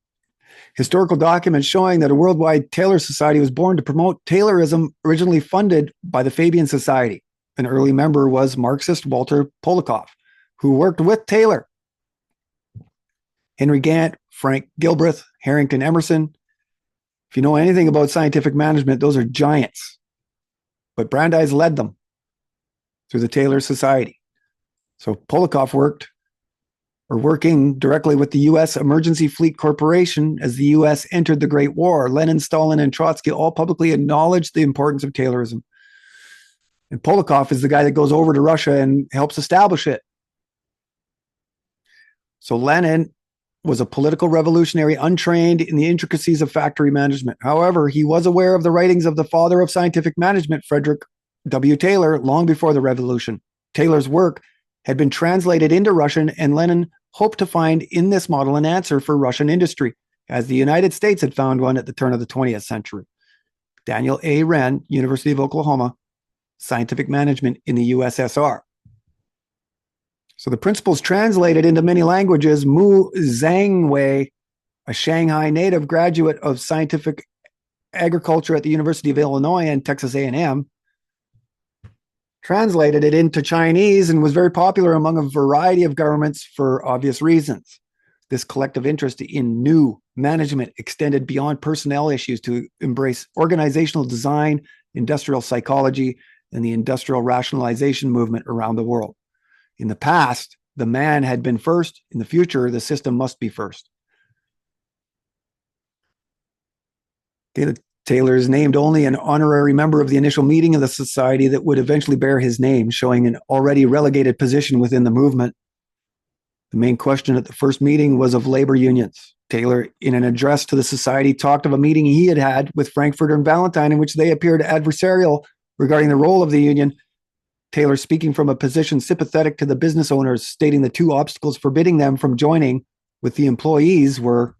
Historical documents showing that a worldwide Taylor Society was born to promote Taylorism, originally funded by the Fabian Society. An early member was Marxist Walter Polikoff, who worked with Taylor. Henry Gantt, Frank Gilbreth, Harrington Emerson. If you know anything about scientific management, those are giants. But Brandeis led them through the Taylor Society. So Polikoff working directly with the U.S. Emergency Fleet Corporation as the U.S. entered the Great War. Lenin, Stalin, and Trotsky all publicly acknowledged the importance of Taylorism. And Polikoff is the guy that goes over to Russia and helps establish it. So Lenin was a political revolutionary untrained in the intricacies of factory management. However, he was aware of the writings of the father of scientific management, Frederick W. Taylor, long before the revolution. Taylor's work had been translated into Russian, and Lenin hoped to find in this model an answer for Russian industry, as the United States had found one at the turn of the 20th century. Daniel A. Wren, University of Oklahoma, Scientific Management in the USSR. So the principles translated into many languages. Mu Zhangwei, a Shanghai native graduate of scientific agriculture at the University of Illinois and Texas A&M, translated it into Chinese and was very popular among a variety of governments for obvious reasons. This collective interest in new management extended beyond personnel issues to embrace organizational design, industrial psychology, and the industrial rationalization movement around the world. In the past, the man had been first. In the future, the system must be first. Taylor is named only an honorary member of the initial meeting of the society that would eventually bear his name, showing an already relegated position within the movement. The main question at the first meeting was of labor unions. Taylor, in an address to the society, talked of a meeting he had had with Frankfurter and Valentine in which they appeared adversarial regarding the role of the union. Taylor, speaking from a position sympathetic to the business owners, stating the two obstacles forbidding them from joining with the employees were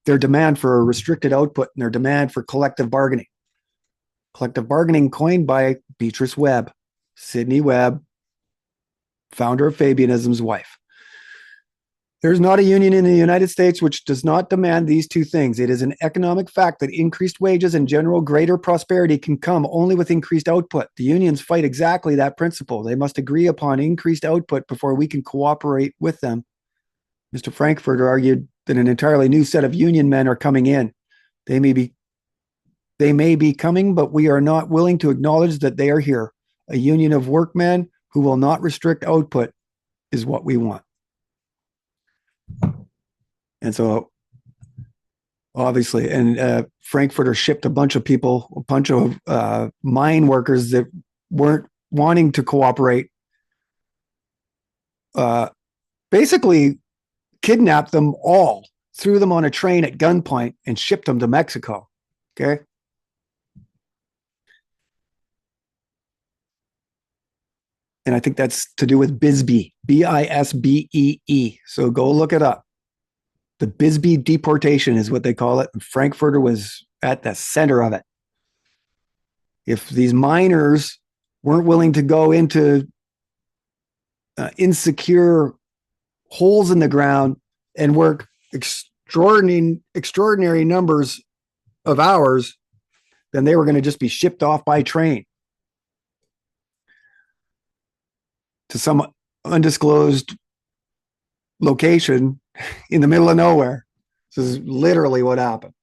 their demand for a restricted output and their demand for collective bargaining. Collective bargaining coined by Beatrice Webb, Sidney Webb, founder of Fabianism's wife. There's not a union in the United States which does not demand these two things. It is an economic fact that increased wages and general greater prosperity can come only with increased output. The unions fight exactly that principle. They must agree upon increased output before we can cooperate with them. Mr. Frankfurter argued that an entirely new set of union men are coming in. They may be coming, but we are not willing to acknowledge that they are here. A union of workmen who will not restrict output is what we want. And so, obviously, and Frankfurter shipped a bunch of people, a bunch of mine workers that weren't wanting to cooperate, basically kidnapped them all, threw them on a train at gunpoint, and shipped them to Mexico. Okay. And I think that's to do with Bisbee, Bisbee. So go look it up. The Bisbee deportation is what they call it. And Frankfurter was at the center of it. If these miners weren't willing to go into insecure holes in the ground and work extraordinary numbers of hours, then they were going to just be shipped off by train to some undisclosed location in the middle of nowhere. This is literally what happened.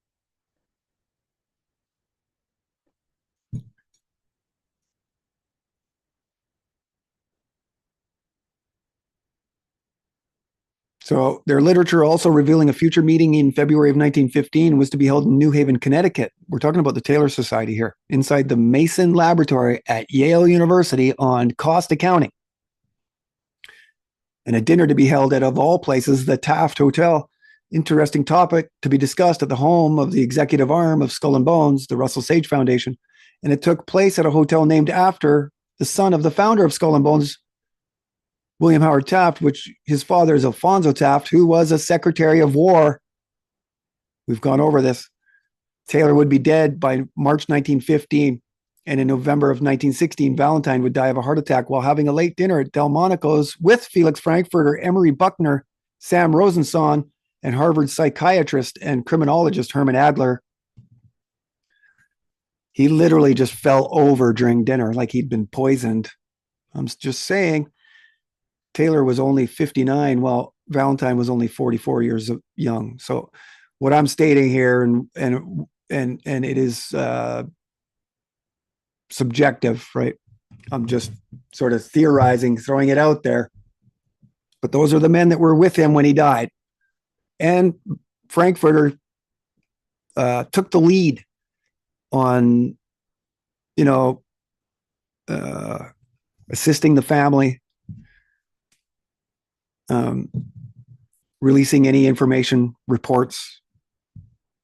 So their literature also revealing a future meeting in February of 1915 was to be held in New Haven, Connecticut. We're talking about the Taylor Society here, inside the Mason Laboratory at Yale University on cost accounting. And a dinner to be held at, of all places, the Taft Hotel. Interesting topic to be discussed at the home of the executive arm of Skull and Bones, the Russell Sage Foundation. And it took place at a hotel named after the son of the founder of Skull and Bones, William Howard Taft, which his father is Alfonso Taft, who was a Secretary of War. We've gone over this. Taylor would be dead by March 1915. And in November of 1916, Valentine would die of a heart attack while having a late dinner at Delmonico's with Felix Frankfurter, Emery Buckner, Sam Rosenson, and Harvard psychiatrist and criminologist Herman Adler. He literally just fell over during dinner like he'd been poisoned. I'm just saying. Taylor was only 59, while Valentine was only 44 years young. So what I'm stating here, and it is subjective, right? I'm just sort of theorizing, throwing it out there. But those are the men that were with him when he died. And Frankfurter took the lead on, assisting the family, releasing any information, reports.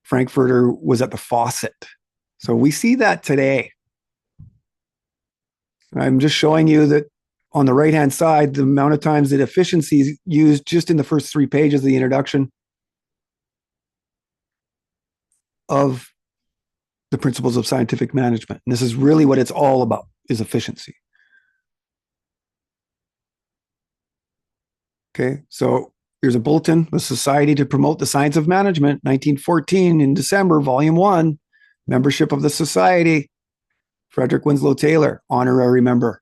Frankfurter was at the faucet. So we see that today. I'm just showing you that on the right-hand side, the amount of times that efficiency is used just in the first 3 pages of the introduction of the principles of scientific management. And this is really what it's all about, is efficiency. Okay, so here's a bulletin, the Society to Promote the Science of Management, 1914, in December, Volume 1, membership of the Society, Frederick Winslow Taylor, honorary member.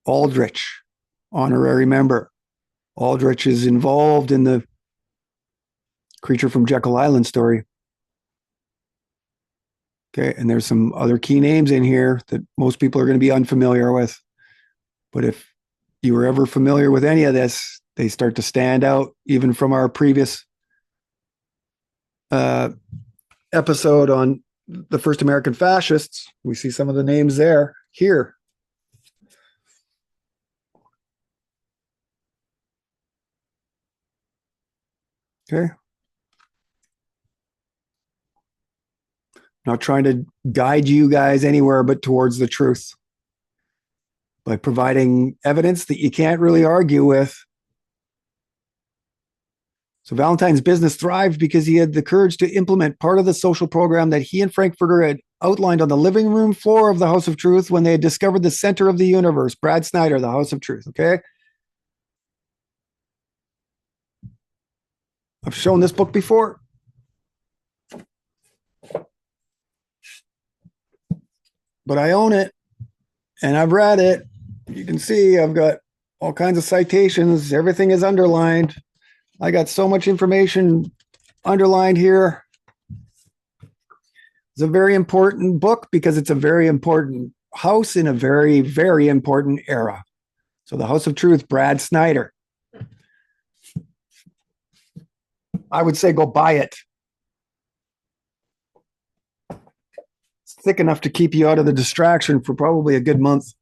Aldrich, honorary member. Aldrich is involved in the Creature from Jekyll Island story. Okay, and there's some other key names in here that most people are going to be unfamiliar with. But if you were ever familiar with any of this, they start to stand out even from our previous episode on the first American fascists. We see some of the names there, here. Okay. Not trying to guide you guys anywhere but towards the truth by providing evidence that you can't really argue with. So Valentine's business thrived because he had the courage to implement part of the social program that he and Frankfurter had outlined on the living room floor of the House of Truth when they had discovered the center of the universe. Brad Snyder, the House of Truth. Okay. I've shown this book before. But I own it and I've read it. You can see I've got all kinds of citations. Everything is underlined. I got so much information underlined here. It's a very important book because it's a very important house in a very, very important era. So the House of Truth, Brad Snyder. I would say go buy it. It's thick enough to keep you out of the distraction for probably a good month,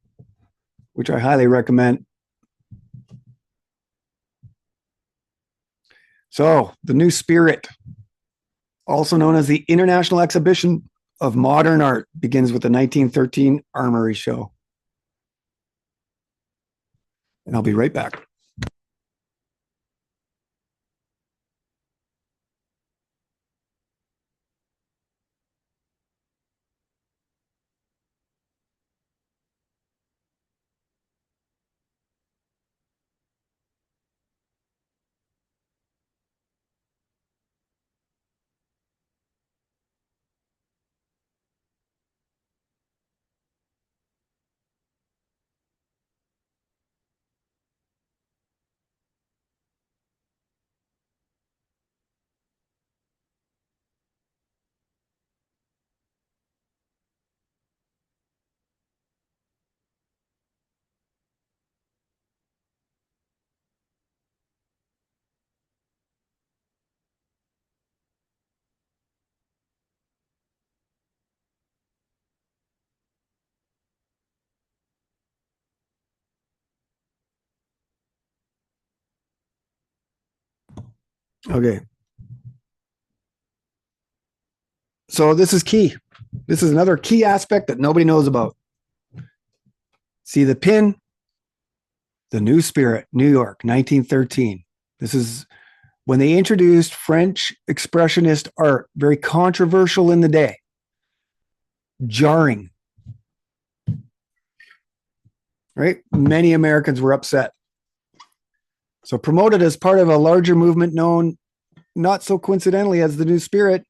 which I highly recommend. So, the New Spirit, also known as the International Exhibition of Modern Art, begins with the 1913 Armory Show. And I'll be right back. Okay. So this is key. This is another key aspect that nobody knows about. See the pin? The New Spirit, New York, 1913. This is when they introduced French Expressionist art, very controversial in the day, jarring. Right? Many Americans were upset. So promoted as part of a larger movement known not so coincidentally as the New Spirit,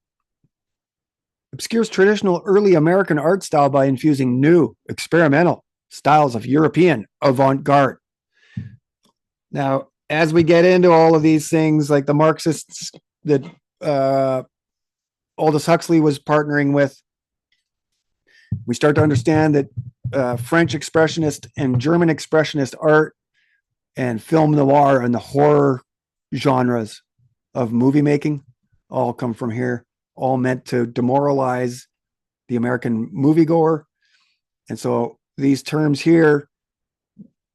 obscures traditional early American art style by infusing new, experimental styles of European avant-garde. Now, as we get into all of these things, like the Marxists that Aldous Huxley was partnering with, we start to understand that French Expressionist and German Expressionist art and film noir and the horror genres of movie making all come from here, all meant to demoralize the American moviegoer. And so these terms here,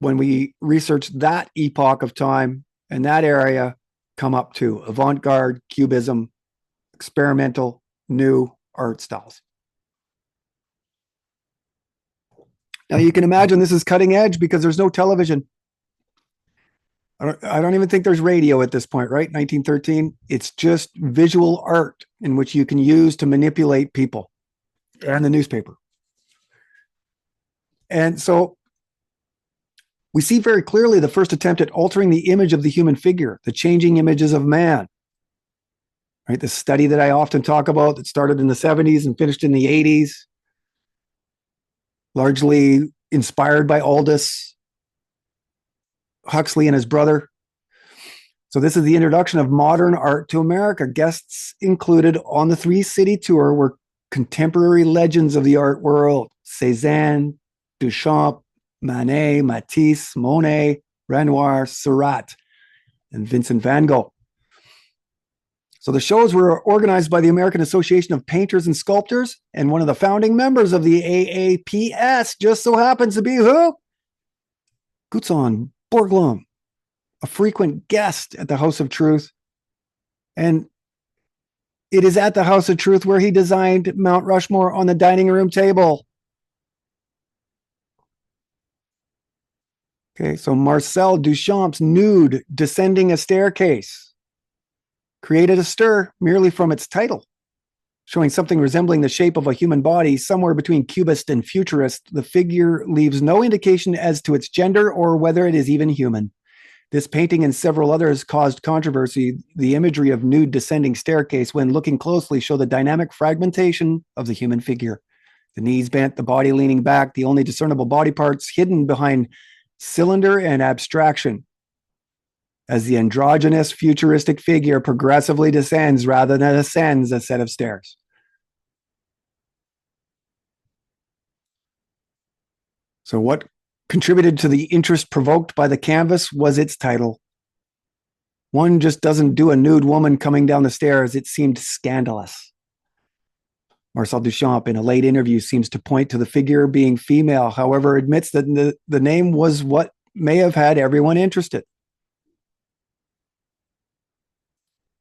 when we research that epoch of time and that area, come up to avant-garde, cubism, experimental, new art styles. Now you can imagine this is cutting edge because there's no television. I don't even think there's radio at this point, right? 1913. It's just visual art in which you can use to manipulate people and the newspaper. And so we see very clearly the first attempt at altering the image of the human figure, the changing images of man. Right? The study that I often talk about that started in the 70s and finished in the 80s, largely inspired by Aldous Huxley and his brother. So this is the introduction of modern art to America. Guests included on the 3-city tour were contemporary legends of the art world: Cézanne, Duchamp, Manet, Matisse, Monet, Renoir, Seurat, and Vincent van Gogh. So the shows were organized by the American Association of Painters and Sculptors, and one of the founding members of the AAPS just so happens to be who? Gutzon Borglum, a frequent guest at the House of Truth. And it is at the House of Truth where he designed Mount Rushmore on the dining room table. Okay, so Marcel Duchamp's nude descending a staircase created a stir merely from its title, showing something resembling the shape of a human body somewhere between cubist and futurist. The figure leaves no indication as to its gender or whether it is even human. This painting and several others caused controversy. The imagery of nude descending staircase, when looking closely, show the dynamic fragmentation of the human figure. The knees bent, the body leaning back, the only discernible body parts hidden behind cylinder and abstraction, as the androgynous futuristic figure progressively descends rather than ascends a set of stairs. So what contributed to the interest provoked by the canvas was its title. One just doesn't do a nude woman coming down the stairs. It seemed scandalous. Marcel Duchamp, in a late interview, seems to point to the figure being female, however, admits that the name was what may have had everyone interested.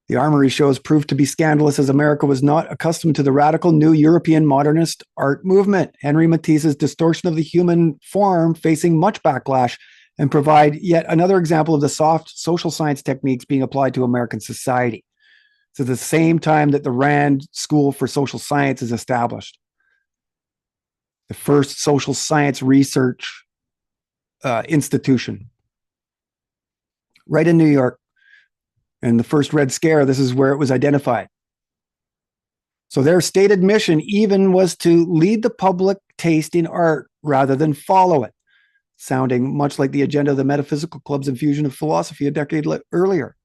The Armory shows proved to be scandalous as America was not accustomed to the radical new European modernist art movement. Henri Matisse's distortion of the human form facing much backlash, and provide yet another example of the soft social science techniques being applied to American society. So at the same time that the Rand School for Social Science is established, the first social science research institution, right in New York. And the first Red Scare, this is where it was identified. So their stated mission even was to lead the public taste in art rather than follow it, sounding much like the agenda of the Metaphysical Club's infusion of philosophy a decade earlier.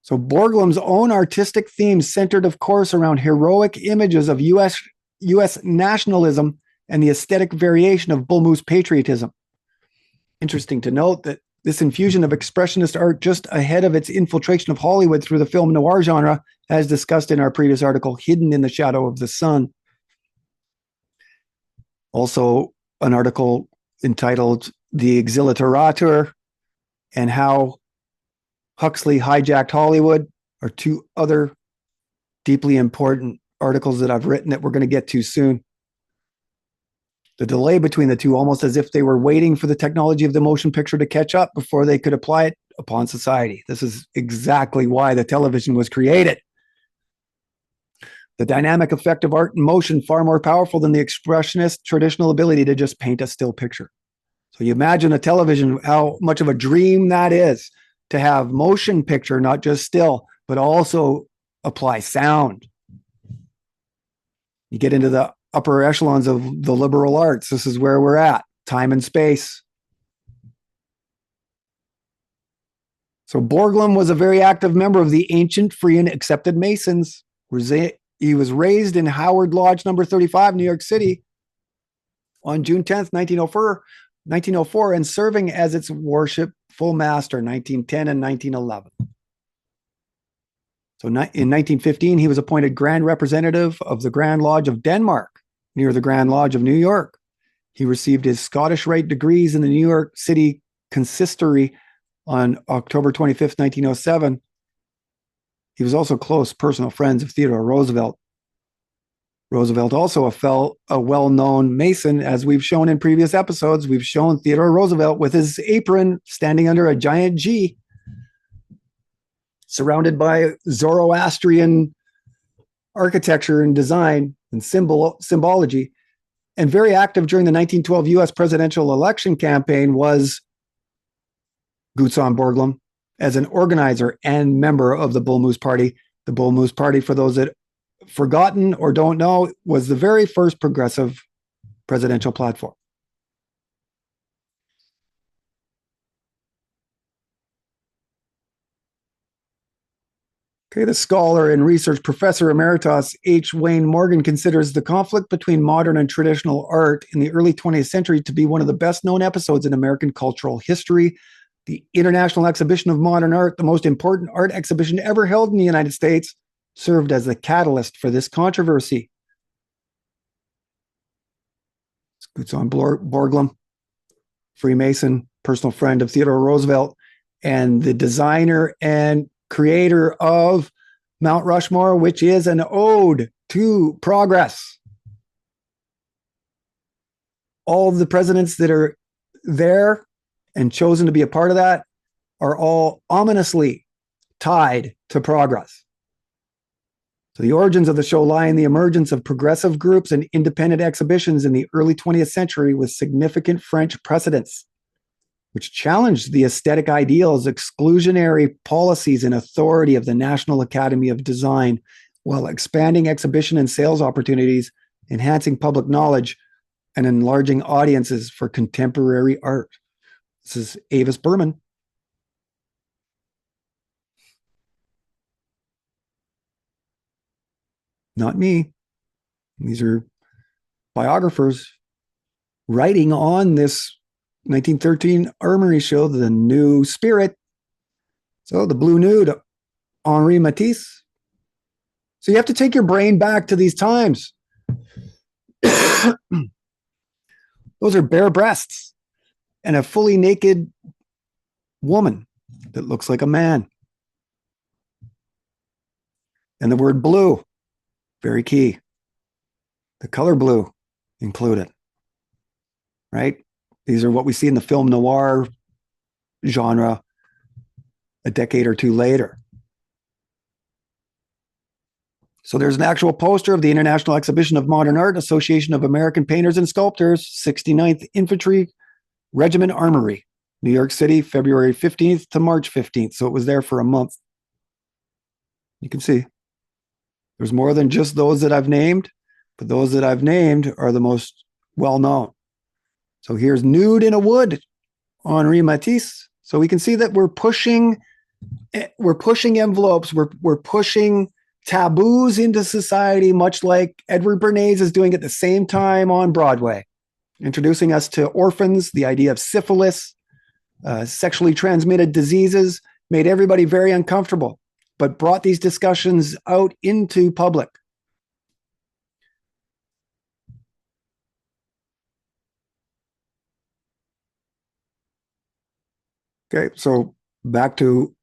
So Borglum's own artistic themes centered, of course, around heroic images of U.S. nationalism and the aesthetic variation of bull moose patriotism. Interesting to note that this infusion of expressionist art just ahead of its infiltration of Hollywood through the film noir genre, as discussed in our previous article, Hidden in the Shadow of the Sun. Also, an article entitled The Exhilarator and How Huxley Hijacked Hollywood are two other deeply important articles that I've written that we're going to get to soon. The delay between the two, almost as if they were waiting for the technology of the motion picture to catch up before they could apply it upon society. This is exactly why the television was created. The dynamic effect of art and motion far more powerful than the expressionist traditional ability to just paint a still picture. So you imagine a television, how much of a dream that is to have motion picture, not just still, but also apply sound. You get into the upper echelons of the liberal arts. This is where we're at, time and space. So Borglum was a very active member of the ancient, free, and accepted Masons. He was raised in Howard Lodge number 35, New York City on June 10th, 1904, and serving as its worshipful master, 1910 and 1911. So in 1915, he was appointed Grand Representative of the Grand Lodge of Denmark, near the Grand Lodge of New York. He received his Scottish Rite degrees in the New York City Consistory on October 25th, 1907. He was also close personal friends of Theodore Roosevelt. Roosevelt also a well-known Mason, as we've shown in previous episodes. We've shown Theodore Roosevelt with his apron standing under a giant G, surrounded by Zoroastrian architecture and design and symbology. And very active during the 1912 U.S. presidential election campaign was Gutzon Borglum as an organizer and member of the Bull Moose Party. The Bull Moose Party, for those that forgotten or don't know, was the very first progressive presidential platform. Okay, the scholar and research professor emeritus H. Wayne Morgan considers the conflict between modern and traditional art in the early 20th century to be one of the best known episodes in American cultural history. The International Exhibition of Modern Art, the most important art exhibition ever held in the United States, served as the catalyst for this controversy. Gutzon Borglum, Freemason, personal friend of Theodore Roosevelt, and the designer and creator of Mount Rushmore, which is an ode to progress. All of the presidents that are there and chosen to be a part of that are all ominously tied to progress. So the origins of the show lie in the emergence of progressive groups and independent exhibitions in the early 20th century with significant French precedents, which challenged the aesthetic ideals, exclusionary policies, and authority of the National Academy of Design, while expanding exhibition and sales opportunities, enhancing public knowledge, and enlarging audiences for contemporary art. This is Avis Berman. Not me. These are biographers writing on this 1913 Armory show, The New Spirit. So the Blue Nude, Henri Matisse. So you have to take your brain back to these times. Those are bare breasts and a fully naked woman that looks like a man. And the word blue, very key. The color blue included, right? These are what we see in the film noir genre a decade or two later. So there's an actual poster of the International Exhibition of Modern Art, Association of American Painters and Sculptors, 69th Infantry Regiment Armory, New York City, February 15th to March 15th. So it was there for a month. You can see there's more than just those that I've named, but those that I've named are the most well-known. So here's Nude in a Wood, Henri Matisse. So we can see that we're pushing envelopes, we're pushing taboos into society, much like Edward Bernays is doing at the same time on Broadway, introducing us to orphans, the idea of syphilis, sexually transmitted diseases, made everybody very uncomfortable, but brought these discussions out into public. Okay, so back to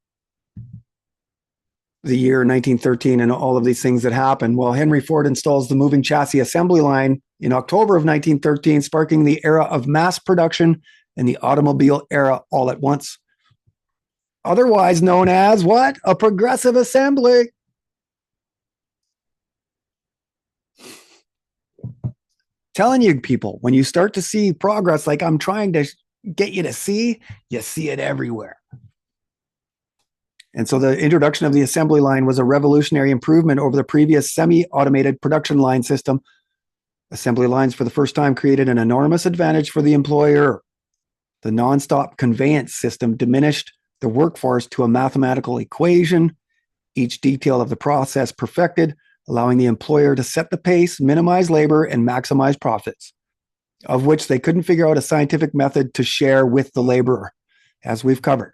the year 1913 and all of these things that happened. Well, Henry Ford installs the moving chassis assembly line in October of 1913, sparking the era of mass production and the automobile era all at once. Otherwise known as what? A progressive assembly. Telling you people, when you start to see progress like I'm trying to get you see it everywhere. And so the introduction of the assembly line was a revolutionary improvement over the previous semi-automated production line system. Assembly lines for the first time created an enormous advantage for the employer. The nonstop conveyance system diminished the workforce to a mathematical equation, each detail of the process perfected, allowing the employer to set the pace, minimize labor, and maximize profits, of which they couldn't figure out a scientific method to share with the laborer, as we've covered.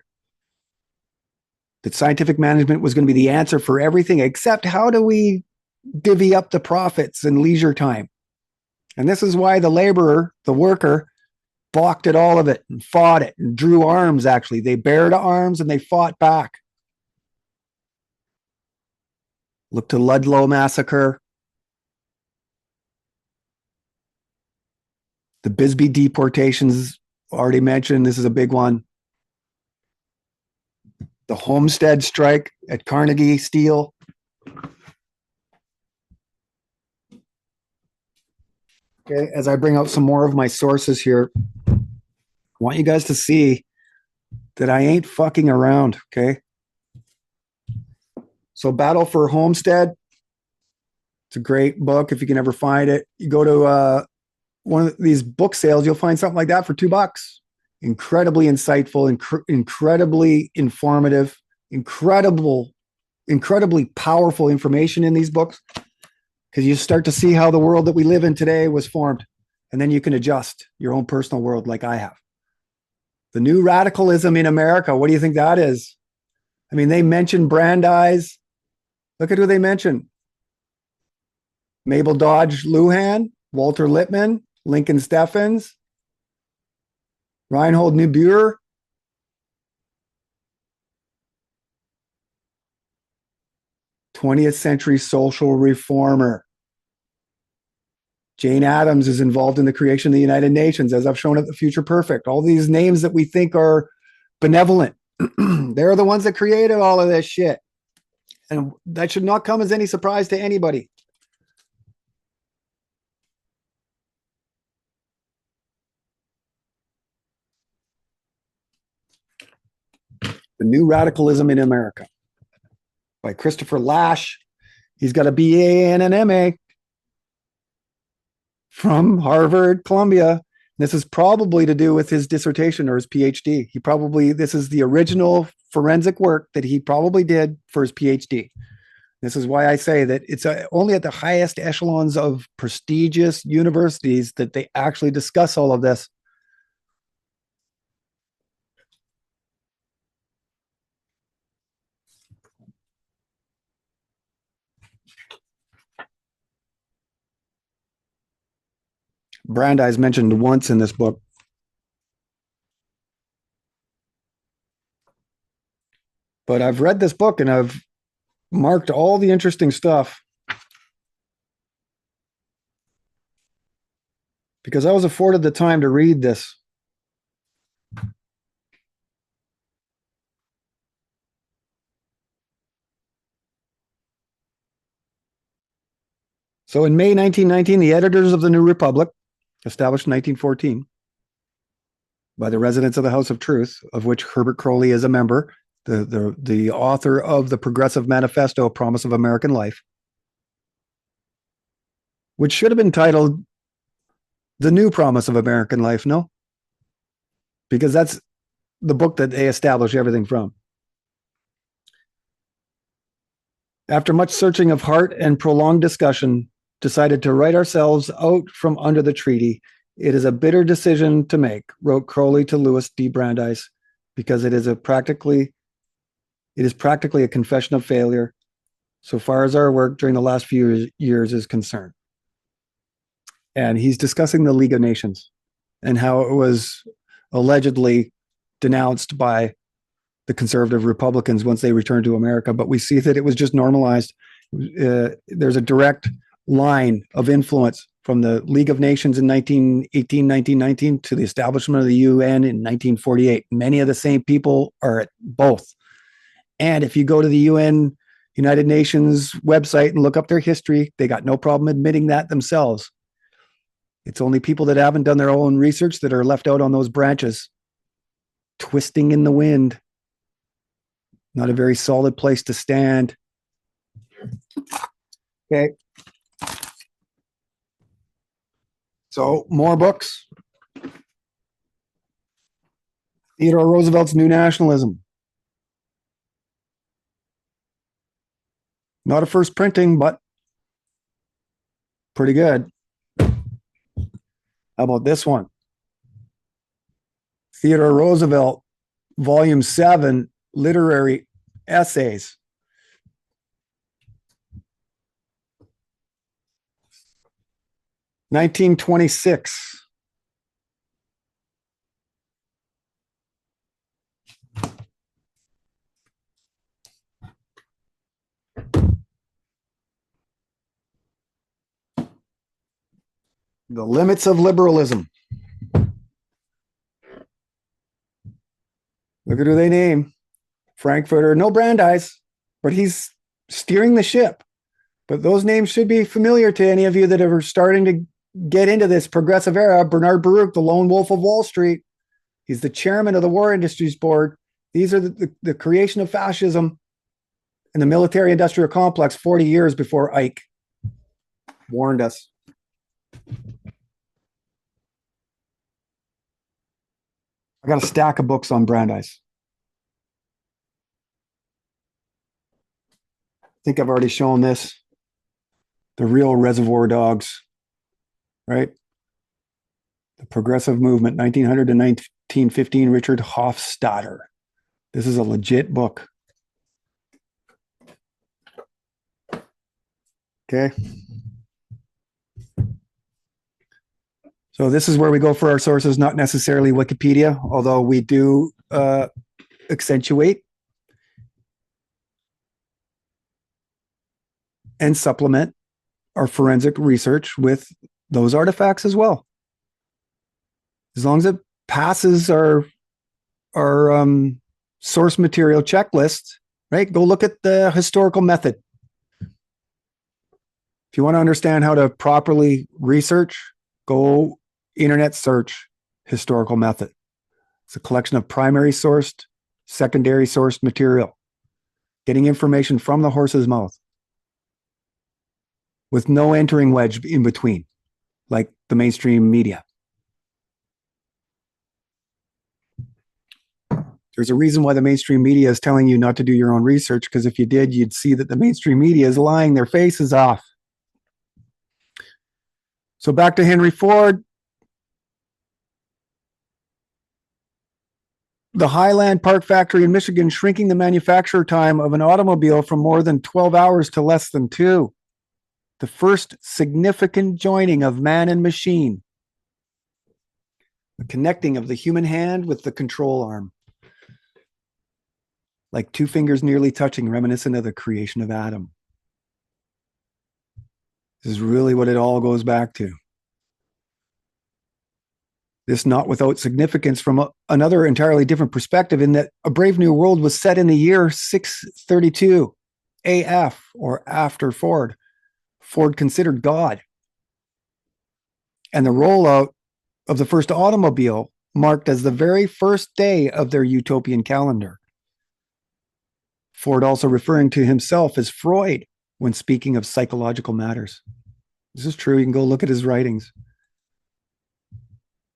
That scientific management was going to be the answer for everything, except how do we divvy up the profits and leisure time? And this is why the laborer, the worker, balked at all of it and fought it and drew arms, actually. They bared arms and they fought back. Look to Ludlow Massacre. The Bisbee deportations, already mentioned. This is a big one. The Homestead strike at Carnegie Steel. Okay, as I bring out some more of my sources here, I want you guys to see that I ain't fucking around, okay? So Battle for Homestead, it's a great book if you can ever find it. You go to one of these book sales, you'll find something like that for $2. Incredibly insightful, incredibly informative, incredibly powerful information in these books, because you start to see how the world that we live in today was formed. And then you can adjust your own personal world like I have. The new radicalism in America, what do you think that is? I mean, they mention Brandeis. Look at who they mention. Mabel Dodge Lujan, Walter Lippmann, Lincoln Steffens, Reinhold Niebuhr. '20th century social reformer. Jane Addams is involved in the creation of the United Nations, as I've shown at the Future Perfect. All these names that we think are benevolent, they're the ones that created all of this shit. And that should not come as any surprise to anybody. The New Radicalism in America by Christopher Lasch. He's got a BA and an MA from Harvard, Columbia. This is probably to do with his dissertation or his PhD. This is the original forensic work that he probably did for his PhD. This is why I say that it's only at the highest echelons of prestigious universities that they actually discuss all of this. Brandeis mentioned once in this book. But I've read this book and I've marked all the interesting stuff because I was afforded the time to read this. So in May 1919, the editors of the New Republic, established in 1914 by the residents of the House of Truth, of which Herbert Crowley is a member, the author of the Progressive Manifesto, Promise of American Life, which should have been titled The New Promise of American Life, no? Because that's the book that they establish everything from. After much searching of heart and prolonged discussion, decided to write ourselves out from under the treaty. It is a bitter decision to make, wrote Crowley to Louis D. Brandeis, because it is practically a confession of failure so far as our work during the last few years is concerned. And he's discussing the League of Nations and how it was allegedly denounced by the conservative Republicans once they returned to America. But we see that it was just normalized. There's a direct line of influence from the League of Nations in 1918, 1919 to the establishment of the UN in 1948. Many of the same people are at both. And if you go to the United Nations website and look up their history, they got no problem admitting that themselves. It's only people that haven't done their own research that are left out on those branches, twisting in the wind. Not a very solid place to stand. Okay. So more books. Theodore Roosevelt's New Nationalism. Not a first printing, but pretty good. How about this one? Theodore Roosevelt, Volume 7, Literary Essays. (1926). The limits of liberalism. Look at who they name. Frankfurter, no Brandeis, but he's steering the ship. But those names should be familiar to any of you that are starting to get into this progressive era. Bernard Baruch, the lone wolf of Wall Street. He's the chairman of the War Industries Board. These are the creation of fascism in the military-industrial complex 40 years before Ike warned us. I got a stack of books on Brandeis. I think I've already shown this. The real Reservoir Dogs, right? The Progressive Movement, 1900 to 1915, Richard Hofstadter. This is a legit book. Okay. So this is where we go for our sources, not necessarily Wikipedia, although we do accentuate and supplement our forensic research with those artifacts as well. As long as it passes our source material checklist, right? Go look at the historical method. If you want to understand how to properly research, go internet search historical method. It's a collection of primary sourced, secondary sourced material, getting information from the horse's mouth with no entering wedge in between, like the mainstream media. There's a reason why the mainstream media is telling you not to do your own research, because if you did, you'd see that the mainstream media is lying their faces off. So back to Henry Ford. The Highland Park factory in Michigan shrinking the manufacture time of an automobile from more than 12 hours to less than 2. The first significant joining of man and machine. The connecting of the human hand with the control arm. Like two fingers nearly touching, reminiscent of the creation of Adam. This is really what it all goes back to. This not without significance from another entirely different perspective, in that A Brave New World was set in the year 632 AF, or after Ford. Ford considered God. And the rollout of the first automobile marked as the very first day of their utopian calendar. Ford also referring to himself as Freud when speaking of psychological matters. This is true. You can go look at his writings.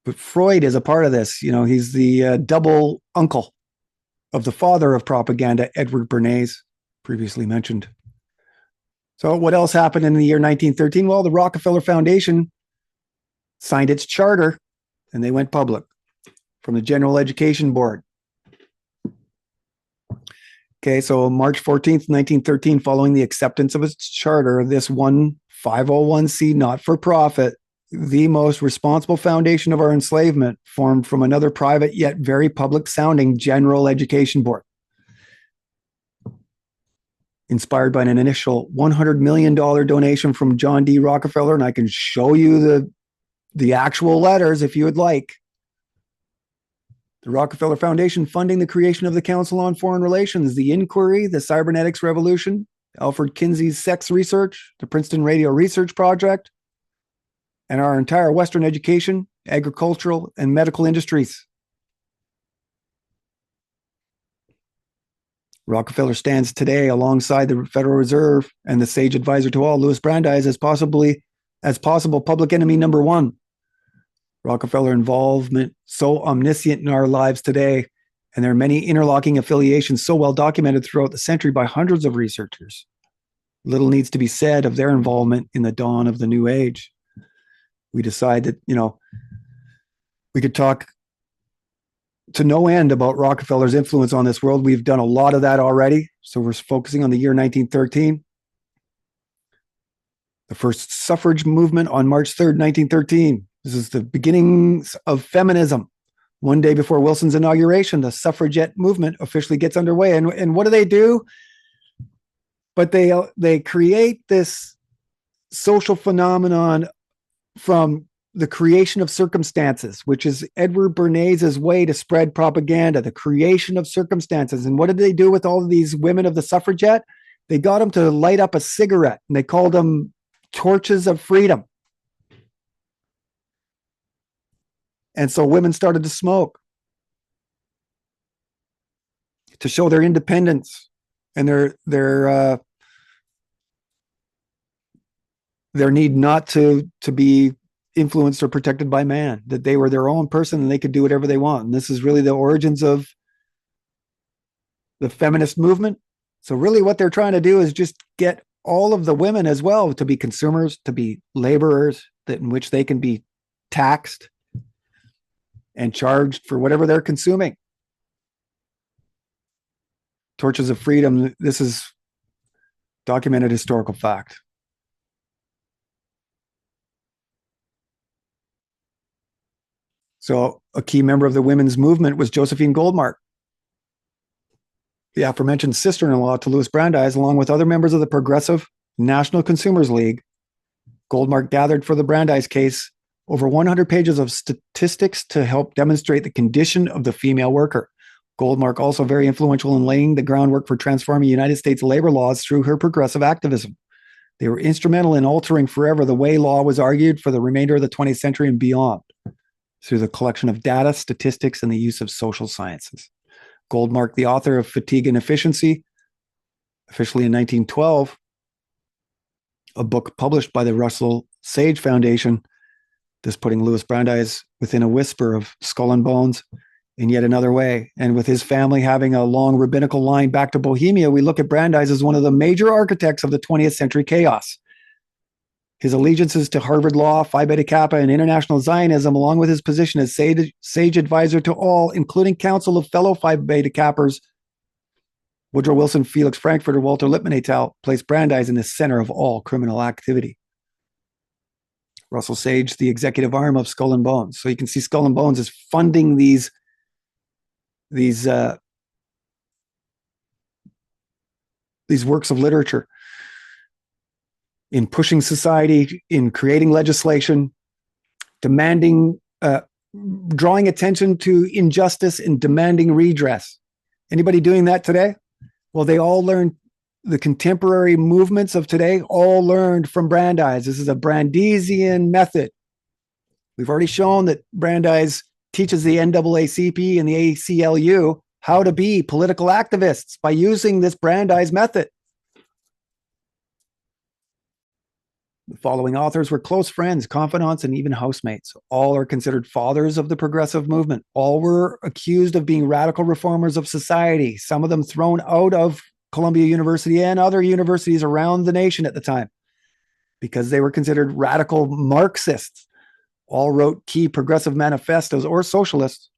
But Freud is a part of this. You know, he's the double uncle of the father of propaganda, Edward Bernays, previously mentioned. So what else happened in the year 1913? Well, the Rockefeller Foundation signed its charter and they went public from the General Education Board. Okay, so March 14th, 1913, following the acceptance of its charter, this one 501c not-for-profit, the most responsible foundation of our enslavement, formed from another private yet very public-sounding General Education Board. Inspired by an initial $100 million donation from John D. Rockefeller, and I can show you the actual letters if you would like. The Rockefeller Foundation funding the creation of the Council on Foreign Relations, the Inquiry, the Cybernetics Revolution, Alfred Kinsey's sex research, the Princeton Radio Research Project, and our entire Western education, agricultural, and medical industries. Rockefeller stands today alongside the Federal Reserve and the sage advisor to all, Louis Brandeis, as possible public enemy number one. Rockefeller involvement so omniscient in our lives today, and there are many interlocking affiliations so well documented throughout the century by hundreds of researchers. Little needs to be said of their involvement in the dawn of the new age. We decide that, we could talk to no end about Rockefeller's influence on this world. We've done a lot of that already. So we're focusing on the year 1913. The first suffrage movement on March 3rd, 1913. This is the beginnings of feminism. One day before Wilson's inauguration, the suffragette movement officially gets underway. And what do? But they create this social phenomenon from the creation of circumstances, which is Edward Bernays' way to spread propaganda, the creation of circumstances. And what did they do with all of these women of the suffragette? They got them to light up a cigarette, and they called them torches of freedom. And so women started to smoke to show their independence and their need not to be influenced or protected by man, that they were their own person and they could do whatever they want. And this is really the origins of the feminist movement. So really what they're trying to do is just get all of the women as well to be consumers, to be laborers, that in which they can be taxed and charged for whatever they're consuming. Torches of freedom, this is documented historical fact. So a key member of the women's movement was Josephine Goldmark, the aforementioned sister-in-law to Louis Brandeis, along with other members of the Progressive National Consumers League. Goldmark gathered for the Brandeis case over 100 pages of statistics to help demonstrate the condition of the female worker. Goldmark also very influential in laying the groundwork for transforming United States labor laws through her progressive activism. They were instrumental in altering forever the way law was argued for the remainder of the 20th century and beyond, through the collection of data, statistics, and the use of social sciences. Goldmark, the author of Fatigue and Efficiency, officially in 1912, a book published by the Russell Sage Foundation, this putting Louis Brandeis within a whisper of Skull and Bones in yet another way. And with his family having a long rabbinical line back to Bohemia, we look at Brandeis as one of the major architects of the 20th century chaos. His allegiances to Harvard Law, Phi Beta Kappa, and international Zionism, along with his position as sage advisor to all, including counsel of fellow Phi Beta Kappas, Woodrow Wilson, Felix Frankfurter, Walter Lippmann et al., placed Brandeis in the center of all criminal activity. Russell Sage, the executive arm of Skull and Bones. So you can see Skull and Bones is funding these works of literature, in pushing society, in creating legislation, demanding, drawing attention to injustice and demanding redress. Anybody doing that today? Well, they all learned, the contemporary movements of today all learned from Brandeis. This is a Brandeisian method. We've already shown that Brandeis teaches the NAACP and the ACLU how to be political activists by using this Brandeis method. The following authors were close friends, confidants, and even housemates. All are considered fathers of the progressive movement. All were accused of being radical reformers of society, some of them thrown out of Columbia University and other universities around the nation at the time because they were considered radical Marxists. All wrote key progressive manifestos or socialists.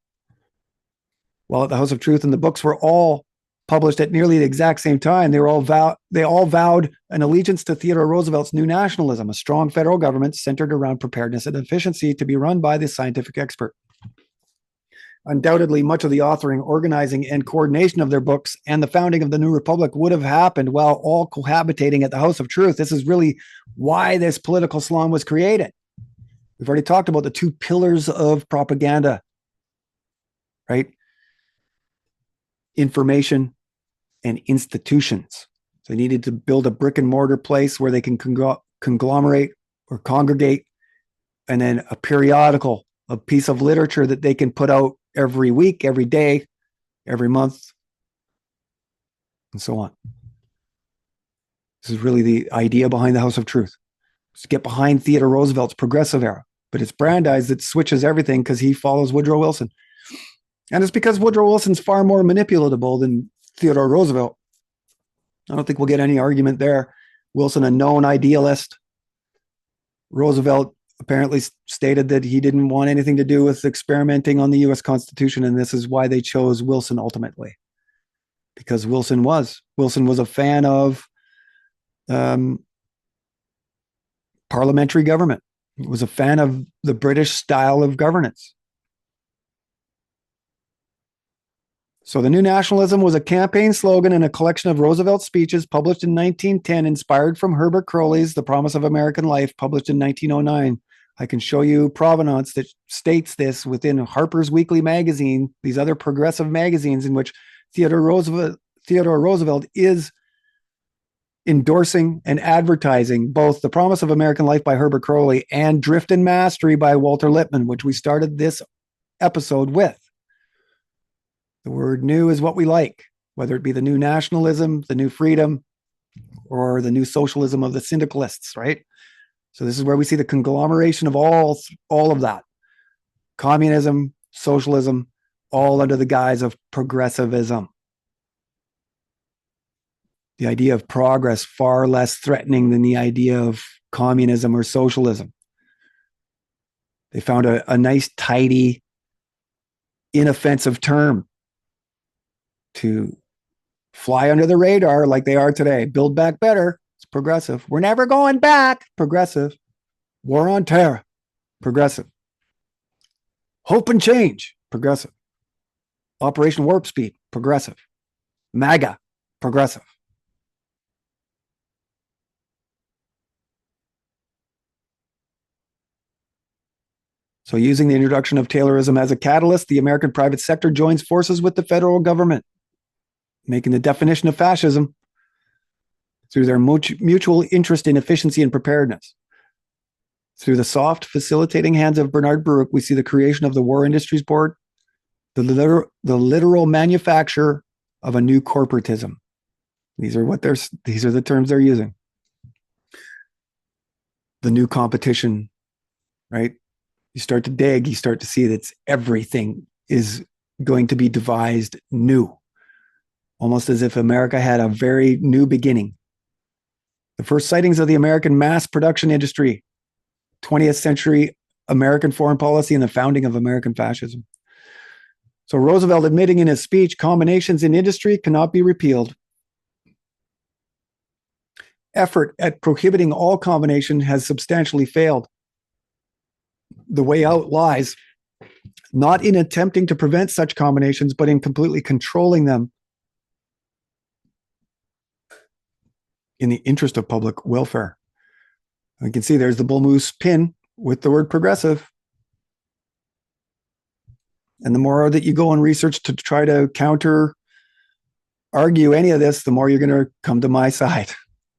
While at the House of Truth and the books were all published at nearly the exact same time, they all vowed an allegiance to Theodore Roosevelt's New Nationalism, a strong federal government centered around preparedness and efficiency to be run by the scientific expert. Undoubtedly, much of the authoring, organizing, and coordination of their books and the founding of the New Republic would have happened while all cohabitating at the House of Truth. This is really why this political salon was created. We've already talked about the two pillars of propaganda, right? Information and institutions. So they needed to build a brick and mortar place where they can conglomerate or congregate, and then a periodical, a piece of literature that they can put out every week, every day, every month, and so on. This is really the idea behind the House of Truth. It's to get behind Theodore Roosevelt's progressive era. But it's Brandeis that switches everything because he follows Woodrow Wilson. And it's because Woodrow Wilson's far more manipulatable than Theodore Roosevelt. I don't think we'll get any argument there. Wilson, a known idealist. Roosevelt apparently stated that he didn't want anything to do with experimenting on the U.S. Constitution, and this is why they chose Wilson ultimately. Because Wilson was a fan of parliamentary government. He was a fan of the British style of governance. So the New Nationalism was a campaign slogan and a collection of Roosevelt speeches published in 1910, inspired from Herbert Crowley's The Promise of American Life, published in 1909. I can show you provenance that states this within Harper's Weekly magazine, these other progressive magazines in which Theodore Roosevelt is endorsing and advertising both The Promise of American Life by Herbert Crowley and Drift and Mastery by Walter Lippmann, which we started this episode with. The word new is what we like, whether it be the new nationalism, the new freedom, or the new socialism of the syndicalists, right? So this is where we see the conglomeration of all of that. Communism, socialism, all under the guise of progressivism. The idea of progress far less threatening than the idea of communism or socialism. They found a nice, tidy, inoffensive term to fly under the radar like they are today. Build back better. It's progressive. We're never going back. Progressive. War on terror. Progressive. Hope and change. Progressive. Operation Warp Speed. Progressive. MAGA. Progressive. So using the introduction of Taylorism as a catalyst, the American private sector joins forces with the federal government, making the definition of fascism through their mutual interest in efficiency and preparedness. Through the soft, facilitating hands of Bernard Baruch, we see the creation of the War Industries Board, the literal manufacture of a new corporatism. These are the terms they're using. The new competition, right? You start to dig, you start to see that everything is going to be devised new, almost as if America had a very new beginning. The first sightings of the American mass production industry, 20th century American foreign policy, and the founding of American fascism. So Roosevelt admitting in his speech, combinations in industry cannot be repealed. Effort at prohibiting all combination has substantially failed. The way out lies not in attempting to prevent such combinations, but in completely controlling them in the interest of public welfare. You can see there's the bull moose pin with the word progressive. And the more that you go and research to try to counter argue any of this, the more you're going to come to my side.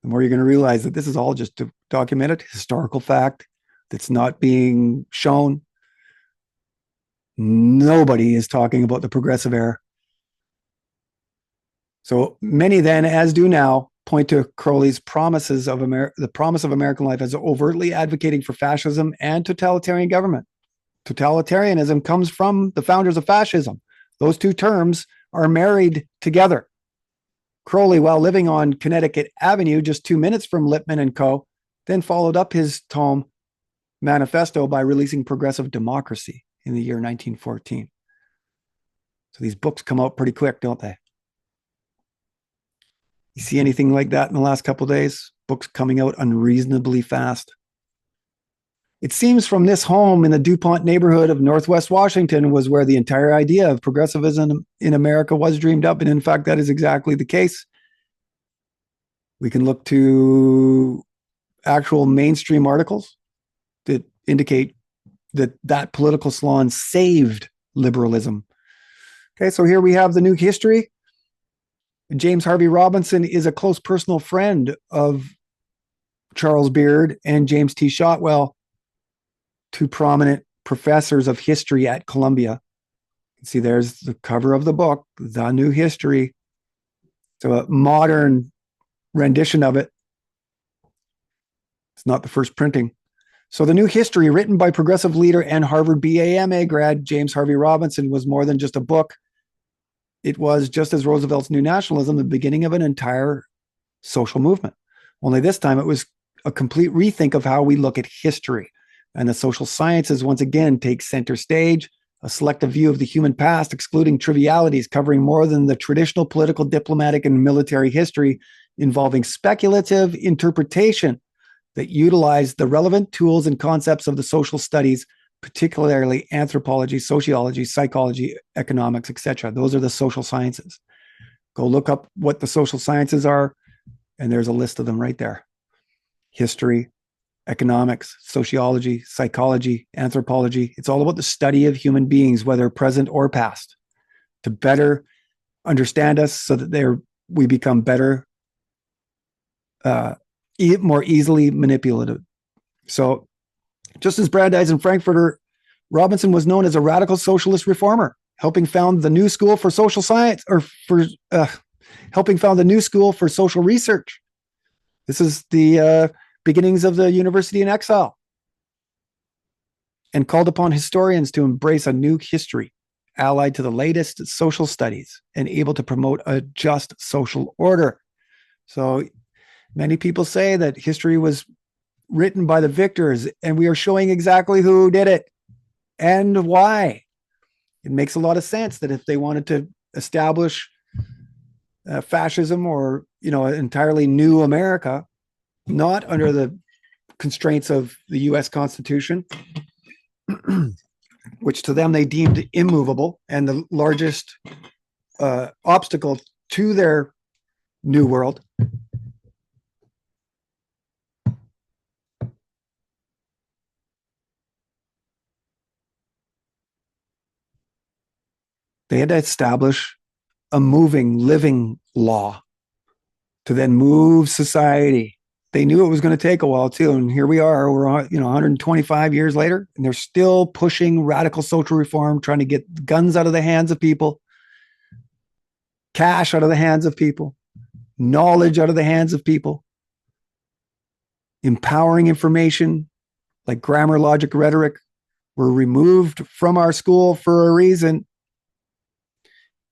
The more you're going to realize that this is all just a documented historical fact that's not being shown. Nobody is talking about the progressive era. So many then, as do now, point to Crowley's promises of the promise of American life as overtly advocating for fascism and totalitarian government. Totalitarianism comes from the founders of fascism. Those two terms are married together. Crowley, while living on Connecticut Avenue, just 2 minutes from Lippmann and Co., then followed up his tome Manifesto by releasing Progressive Democracy in the year 1914. So these books come out pretty quick, don't they? You see anything like that in the last couple of days? Books coming out unreasonably fast. It seems from this home in the DuPont neighborhood of Northwest Washington was where the entire idea of progressivism in America was dreamed up. And in fact, that is exactly the case. We can look to actual mainstream articles that indicate that political salon saved liberalism. Okay, so here we have the new history. James Harvey Robinson is a close personal friend of Charles Beard and James T. Shotwell, two prominent professors of history at Columbia. See, there's the cover of the book, The New History. So a modern rendition of it. It's not the first printing. So The New History, written by progressive leader and Harvard BA/MA grad James Harvey Robinson, was more than just a book. It was, just as Roosevelt's New Nationalism, the beginning of an entire social movement. Only this time it was a complete rethink of how we look at history. And the social sciences once again take center stage, a selective view of the human past, excluding trivialities, covering more than the traditional political, diplomatic, and military history, involving speculative interpretation that utilize the relevant tools and concepts of the social studies, particularly anthropology, sociology, psychology, economics, etc. Those are the social sciences. Go look up what the social sciences are, and there's a list of them right there. History, economics, sociology, psychology, anthropology. It's all about the study of human beings, whether present or past, to better understand us so that we become better, more easily manipulative. So just as Brandeis and Frankfurter, Robinson was known as a radical socialist reformer, helping found the New School for Social Science, or for helping found the New School for Social Research. This is the beginnings of the University in Exile, and called upon historians to embrace a new history, allied to the latest social studies and able to promote a just social order. So many people say that history was written by the victors, and we are showing exactly who did it and why. It makes a lot of sense that if they wanted to establish fascism or, an entirely new America, not under the constraints of the U.S. Constitution, which to them they deemed immovable and the largest obstacle to their new world. They had to establish a moving, living law to then move society. They knew it was going to take a while too, and here we are. We're 125 years later, and they're still pushing radical social reform, trying to get guns out of the hands of people, cash out of the hands of people, knowledge out of the hands of people, empowering information like grammar, logic, rhetoric were removed from our school for a reason.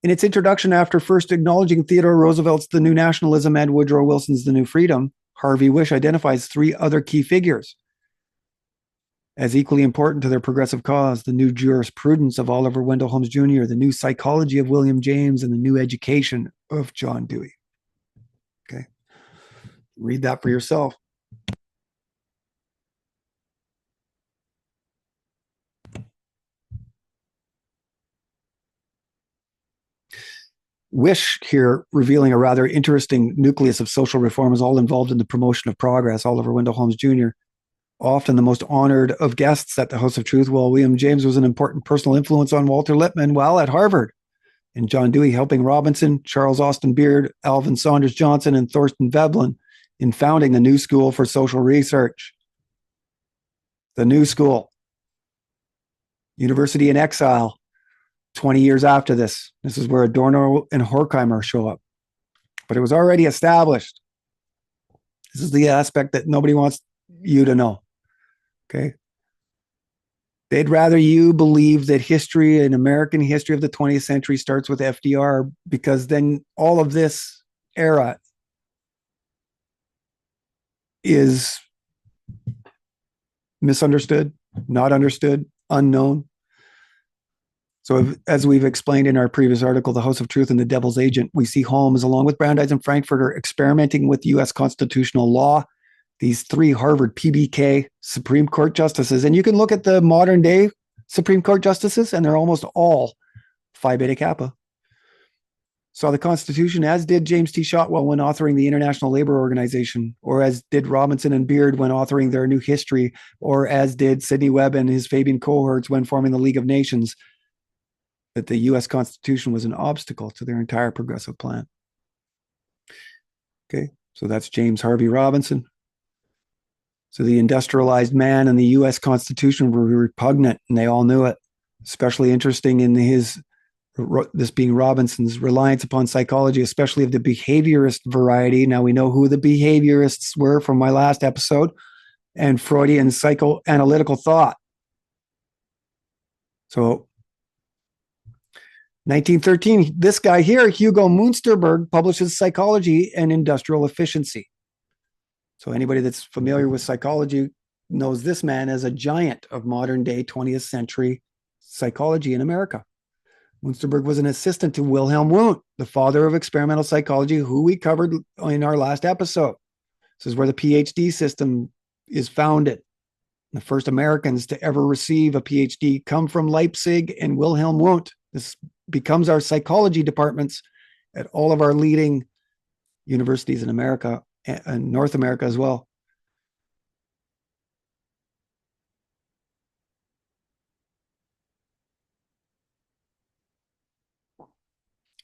In its introduction, after first acknowledging Theodore Roosevelt's The New Nationalism and Woodrow Wilson's The New Freedom, Harvey Wish identifies three other key figures as equally important to their progressive cause: the new jurisprudence of Oliver Wendell Holmes Jr., the new psychology of William James, and the new education of John Dewey. Okay. Read that for yourself. Wish here revealing a rather interesting nucleus of social reform is all involved in the promotion of progress. Oliver Wendell Holmes Jr., often the most honored of guests at the House of Truth, while William James was an important personal influence on Walter Lippmann while at Harvard, and John Dewey helping Robinson, Charles Austin Beard, Alvin Saunders Johnson, and Thorsten Veblen in founding the New School for Social Research. The New School, University in Exile, 20 years after this. This is where Adorno and Horkheimer show up. But it was already established. This is the aspect that nobody wants you to know. Okay. They'd rather you believe that history and American history of the 20th century starts with FDR, because then all of this era is misunderstood, not understood, unknown. So as we've explained in our previous article, The House of Truth and the Devil's Agent, we see Holmes, along with Brandeis and Frankfurter, experimenting with U.S. constitutional law. These three Harvard PBK Supreme Court justices, and you can look at the modern day Supreme Court justices, and they're almost all Phi Beta Kappa. Saw the Constitution, as did James T. Shotwell when authoring the International Labor Organization, or as did Robinson and Beard when authoring their New History, or as did Sidney Webb and his Fabian cohorts when forming the League of Nations, that the U.S. Constitution was an obstacle to their entire progressive plan. Okay, so that's James Harvey Robinson. So the industrialized man and the U.S. Constitution were repugnant, and they all knew it. Especially interesting in this being Robinson's reliance upon psychology, especially of the behaviorist variety. Now we know who the behaviorists were from my last episode, and Freudian psychoanalytical thought. So 1913, this guy here, Hugo Münsterberg, publishes Psychology and Industrial Efficiency. So anybody that's familiar with psychology knows this man as a giant of modern day 20th century psychology in America. Münsterberg was an assistant to Wilhelm Wundt, the father of experimental psychology, who we covered in our last episode. This is where the PhD system is founded. The first Americans to ever receive a PhD come from Leipzig and Wilhelm Wundt. This becomes our psychology departments at all of our leading universities in America and North America as well.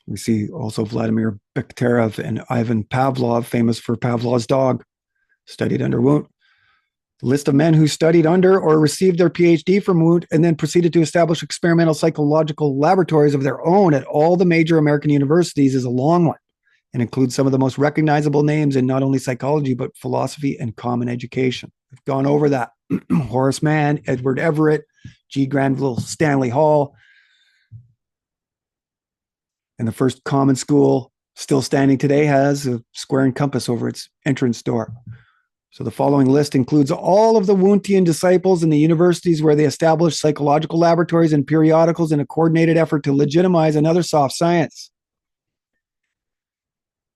We see also Vladimir Bekhterev and Ivan Pavlov, famous for Pavlov's dog, studied under Wundt. The list of men who studied under or received their PhD from Wundt and then proceeded to establish experimental psychological laboratories of their own at all the major American universities is a long one and includes some of the most recognizable names in not only psychology, but philosophy and common education. We've gone over that. Horace Mann, Edward Everett, G. Granville Stanley Hall, and the first common school still standing today has a square and compass over its entrance door. So the following list includes all of the Wundtian disciples in the universities where they established psychological laboratories and periodicals in a coordinated effort to legitimize another soft science.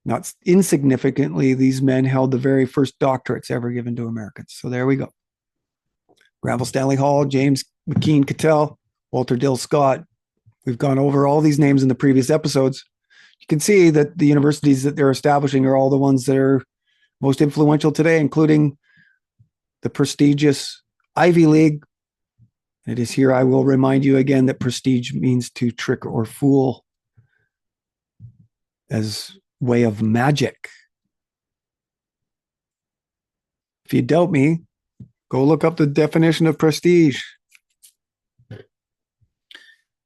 Not insignificantly, these men held the very first doctorates ever given to Americans. So there we go. Granville Stanley Hall, James McKean Cattell, Walter Dill Scott. We've gone over all these names in the previous episodes. You can see that the universities that they're establishing are all the ones that are most influential today, including the prestigious Ivy League. It is here I will remind you again that prestige means to trick or fool as way of magic. If you doubt me, go look up the definition of prestige.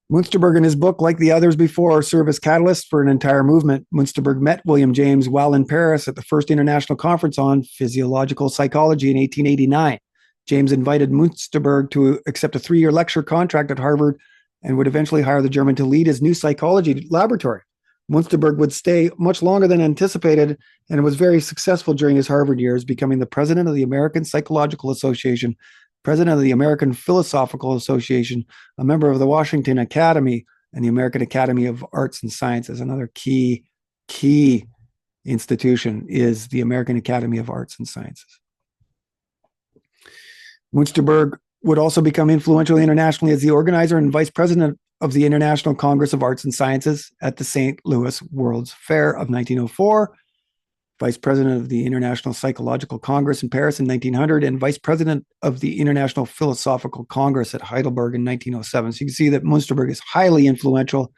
Munsterberg in his book, like the others before, serve as catalysts for an entire movement. Munsterberg met William James while in Paris at the first international conference on physiological psychology in 1889. James invited Munsterberg to accept a 3-year lecture contract at Harvard and would eventually hire the German to lead his new psychology laboratory. Munsterberg would stay much longer than anticipated and was very successful during his Harvard years, becoming the president of the American Psychological Association, president of the American Philosophical Association, a member of the Washington Academy, and the American Academy of Arts and Sciences. Another key institution is the American Academy of Arts and Sciences. Munsterberg would also become influential internationally as the organizer and vice president of the International Congress of Arts and Sciences at the St. Louis World's Fair of 1904, vice president of the International Psychological Congress in Paris in 1900, and vice president of the International Philosophical Congress at Heidelberg in 1907. So you can see that Munsterberg is highly influential,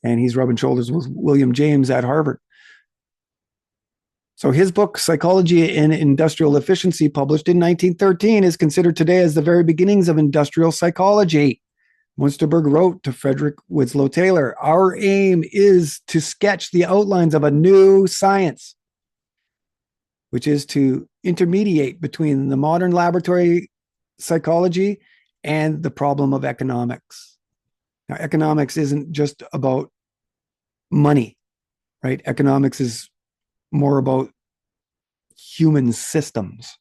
and he's rubbing shoulders with William James at Harvard. So his book, Psychology and Industrial Efficiency, published in 1913, is considered today as the very beginnings of industrial psychology. Munsterberg wrote to Frederick Winslow Taylor, "Our aim is to sketch the outlines of a new science, which is to intermediate between the modern laboratory psychology and the problem of economics." Now, economics isn't just about money, right? Economics is more about human systems.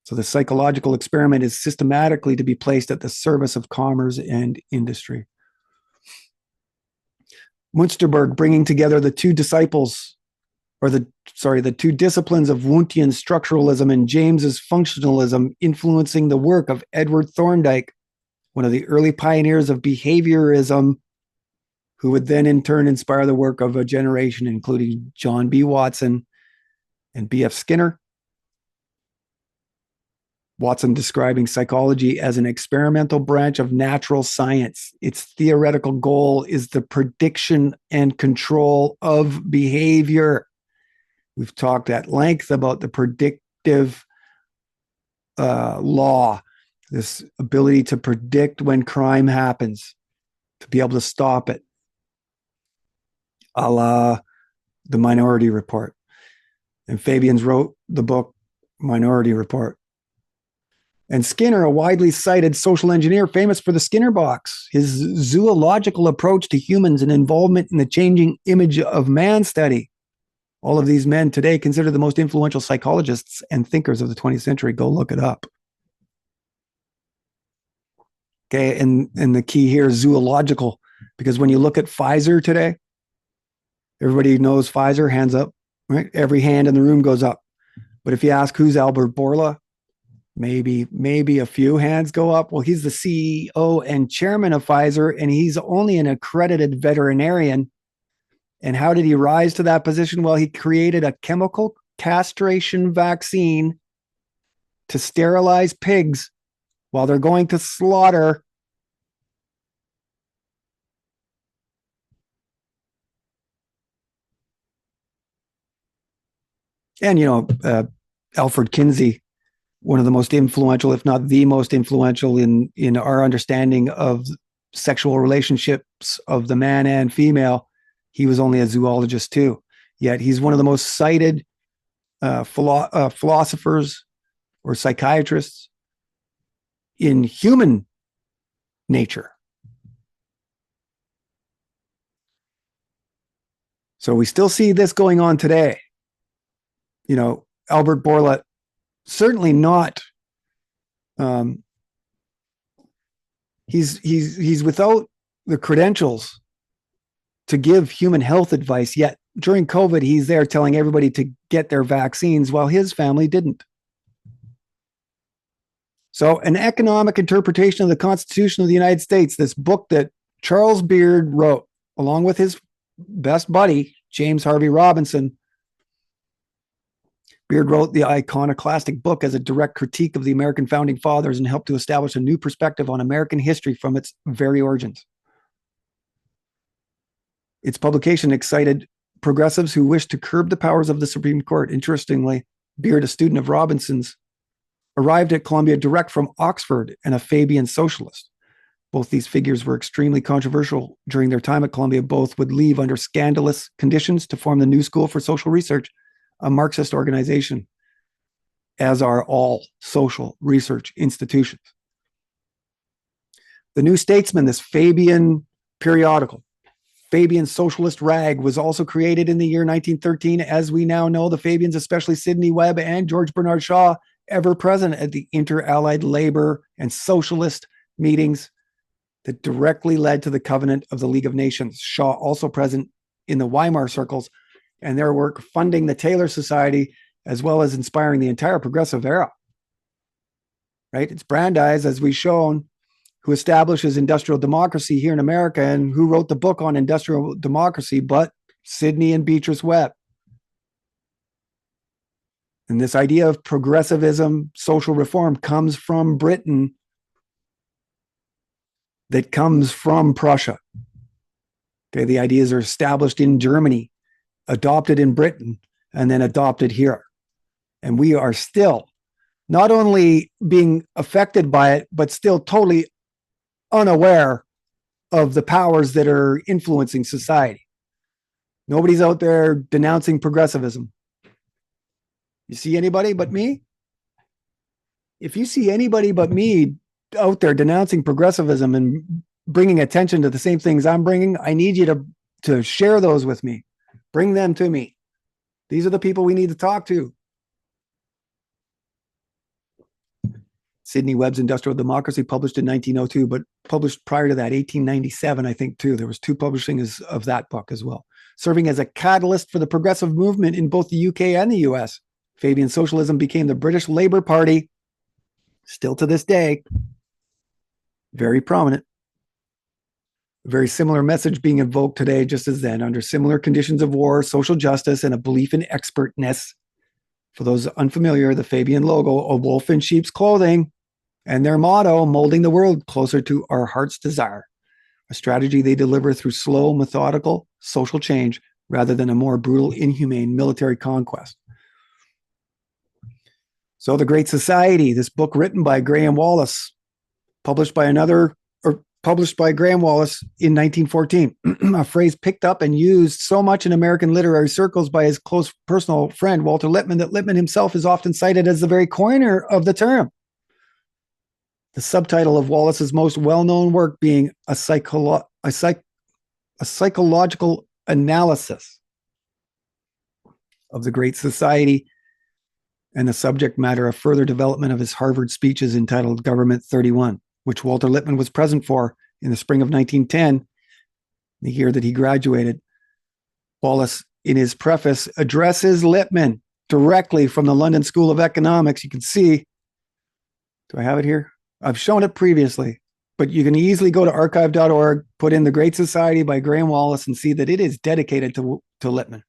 So the psychological experiment is systematically to be placed at the service of commerce and industry. Munsterberg bringing together the two disciplines of Wundtian structuralism and James's functionalism, influencing the work of Edward Thorndike, one of the early pioneers of behaviorism, who would then in turn inspire the work of a generation, including John B. Watson and B.F. Skinner. Watson describing psychology as an experimental branch of natural science. Its theoretical goal is the prediction and control of behavior. We've talked at length about the predictive law, this ability to predict when crime happens, to be able to stop it, a la the Minority Report. And Fabians wrote the book Minority Report. And Skinner, a widely cited social engineer famous for the Skinner box, his zoological approach to humans and involvement in the changing image of man study. All of these men today considered the most influential psychologists and thinkers of the 20th century. Go look it up. Okay, and the key here is zoological, because when you look at Pfizer today, everybody knows Pfizer, hands up, right? Every hand in the room goes up. But if you ask who's Albert Bourla, maybe a few hands go up. Well, he's the CEO and chairman of Pfizer, and he's only an accredited veterinarian. And how did he rise to that position? Well, he created a chemical castration vaccine to sterilize pigs while they're going to slaughter And, Alfred Kinsey, one of the most influential, if not the most influential in our understanding of sexual relationships of the man and female. He was only a zoologist too, yet he's one of the most cited philosophers or psychiatrists in human nature. So we still see this going on today. Albert Bourla, certainly not. He's without the credentials to give human health advice, yet during COVID, he's there telling everybody to get their vaccines while his family didn't. So, an economic interpretation of the Constitution of the United States, this book that Charles Beard wrote, along with his best buddy, James Harvey Robinson. Beard wrote the iconoclastic book as a direct critique of the American founding fathers and helped to establish a new perspective on American history from its very origins. Its publication excited progressives who wished to curb the powers of the Supreme Court. Interestingly, Beard, a student of Robinson's, arrived at Columbia direct from Oxford and a Fabian socialist. Both these figures were extremely controversial during their time at Columbia. Both would leave under scandalous conditions to form the New School for Social Research, a Marxist organization, as are all social research institutions. The New Statesman, this Fabian periodical, Fabian socialist rag, was also created in the year 1913. As we now know, the Fabians, especially Sidney Webb and George Bernard Shaw, ever present at the Inter-Allied Labor and Socialist meetings that directly led to the Covenant of the League of Nations. Shaw also present in the Weimar circles, and their work funding the Taylor Society, as well as inspiring the entire progressive era. Right? It's Brandeis, as we've shown, who establishes industrial democracy here in America, and who wrote the book on industrial democracy, but Sidney and Beatrice Webb. And this idea of progressivism, social reform, comes from Britain, that comes from Prussia. Okay, the ideas are established in Germany, adopted in Britain, and then adopted here. And we are still not only being affected by it, but still totally unaware of the powers that are influencing society. Nobody's out there denouncing progressivism. You see anybody but me? If you see anybody but me out there denouncing progressivism and bringing attention to the same things I'm bringing, I need you to share those with me. Bring them to me. These are the people we need to talk to. Sidney Webb's Industrial Democracy, published in 1902, but published prior to that, 1897, I think, too. There was two publishings of that book as well. Serving as a catalyst for the progressive movement in both the UK and the US. Fabian socialism became the British Labour Party, still to this day, very prominent. A very similar message being invoked today, just as then, under similar conditions of war, social justice, and a belief in expertness. For those unfamiliar, the Fabian logo, a wolf in sheep's clothing, and their motto, molding the world closer to our heart's desire. A strategy they deliver through slow, methodical social change rather than a more brutal, inhumane military conquest. So The Great Society, this book written by Graham Wallas, published by Graham Wallas in 1914, a phrase picked up and used so much in American literary circles by his close personal friend, Walter Lippmann, that Lippmann himself is often cited as the very coiner of the term. The subtitle of Wallas's most well-known work being a psychological analysis of the Great Society, and the subject matter of further development of his Harvard speeches entitled Government 31, which Walter Lippmann was present for in the spring of 1910, the year that he graduated. Wallas, in his preface, addresses Lippmann directly from the London School of Economics. You can see, do I have it here? I've shown it previously, but you can easily go to archive.org, put in The Great Society by Graham Wallas, and see that it is dedicated to Lippmann.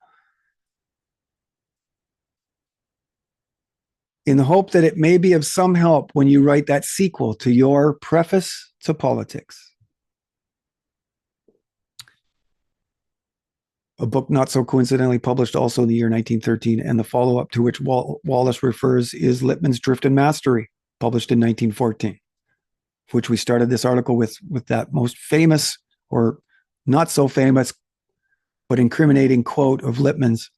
In the hope that it may be of some help when you write that sequel to your preface to politics. a book not so coincidentally published also in the year 1913, and the follow-up to which Wallace refers is Lippmann's Drift and Mastery, published in 1914, which we started this article with that most famous, or not so famous, but incriminating quote of Lippmann's.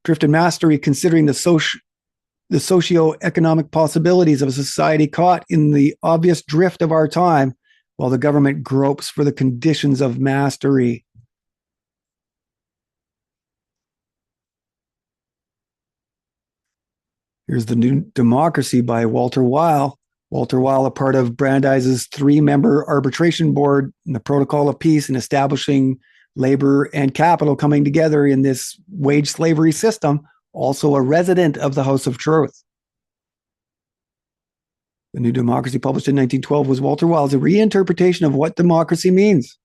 Drift and Mastery, considering the socio-economic possibilities of a society caught in the obvious drift of our time, while the government gropes for the conditions of mastery. Here's The New Democracy by Walter Weil. Walter Weil, a part of Brandeis's 3-member arbitration board and the Protocol of Peace in establishing labor and capital coming together in this wage slavery system, also a resident of the House of Truth. The New Democracy, published in 1912, was Walter Weil's reinterpretation of what democracy means.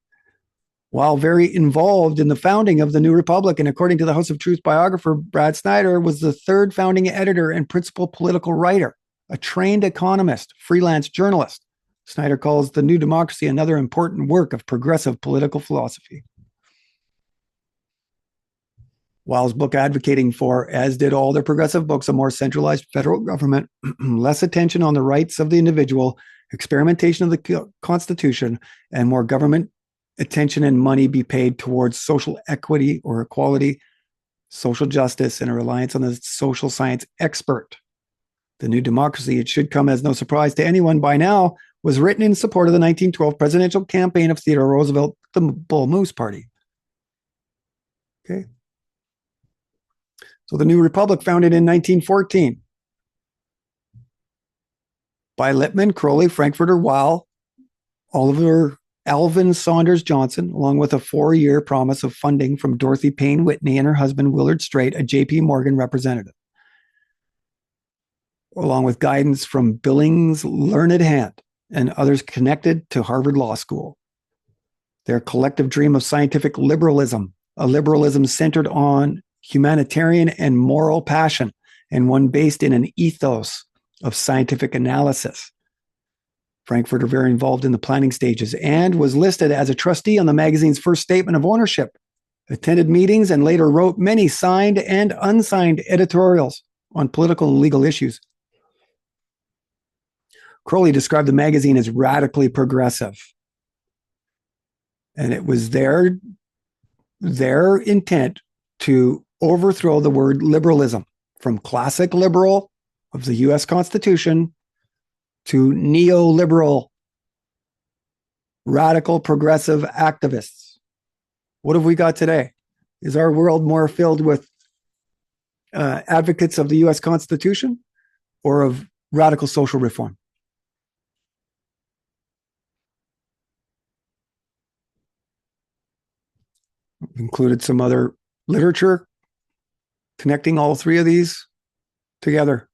While very involved in the founding of the New Republic, and according to the House of Truth biographer Brad Snyder, was the third founding editor and principal political writer, a trained economist, freelance journalist. Snyder calls The New Democracy another important work of progressive political philosophy. Weil's book advocating for, as did all their progressive books, a more centralized federal government, less attention on the rights of the individual, experimentation of the Constitution, and more government attention and money be paid towards social equity or equality, social justice, and a reliance on the social science expert. The New Democracy, it should come as no surprise to anyone by now, was written in support of the 1912 presidential campaign of Theodore Roosevelt, the Bull Moose Party. Okay. So the New Republic, founded in 1914 by Lippmann, Crowley, Frankfurter, Weil, Oliver Alvin Saunders Johnson, along with a 4-year promise of funding from Dorothy Payne Whitney and her husband Willard Straight, a J.P. Morgan representative, along with guidance from Billings Learned Hand and others connected to Harvard Law School. Their collective dream of scientific liberalism, a liberalism centered on humanitarian and moral passion, and one based in an ethos of scientific analysis. Frankfurter very involved in the planning stages and was listed as a trustee on the magazine's first statement of ownership, attended meetings, and later wrote many signed and unsigned editorials on political and legal issues. Crowley described the magazine as radically progressive. And it was their intent to overthrow the word liberalism from classic liberal of the U.S. Constitution to neoliberal, radical progressive activists. What have we got today? Is our world more filled with advocates of the U.S. Constitution or of radical social reform? Included some other literature connecting all 3 of these together.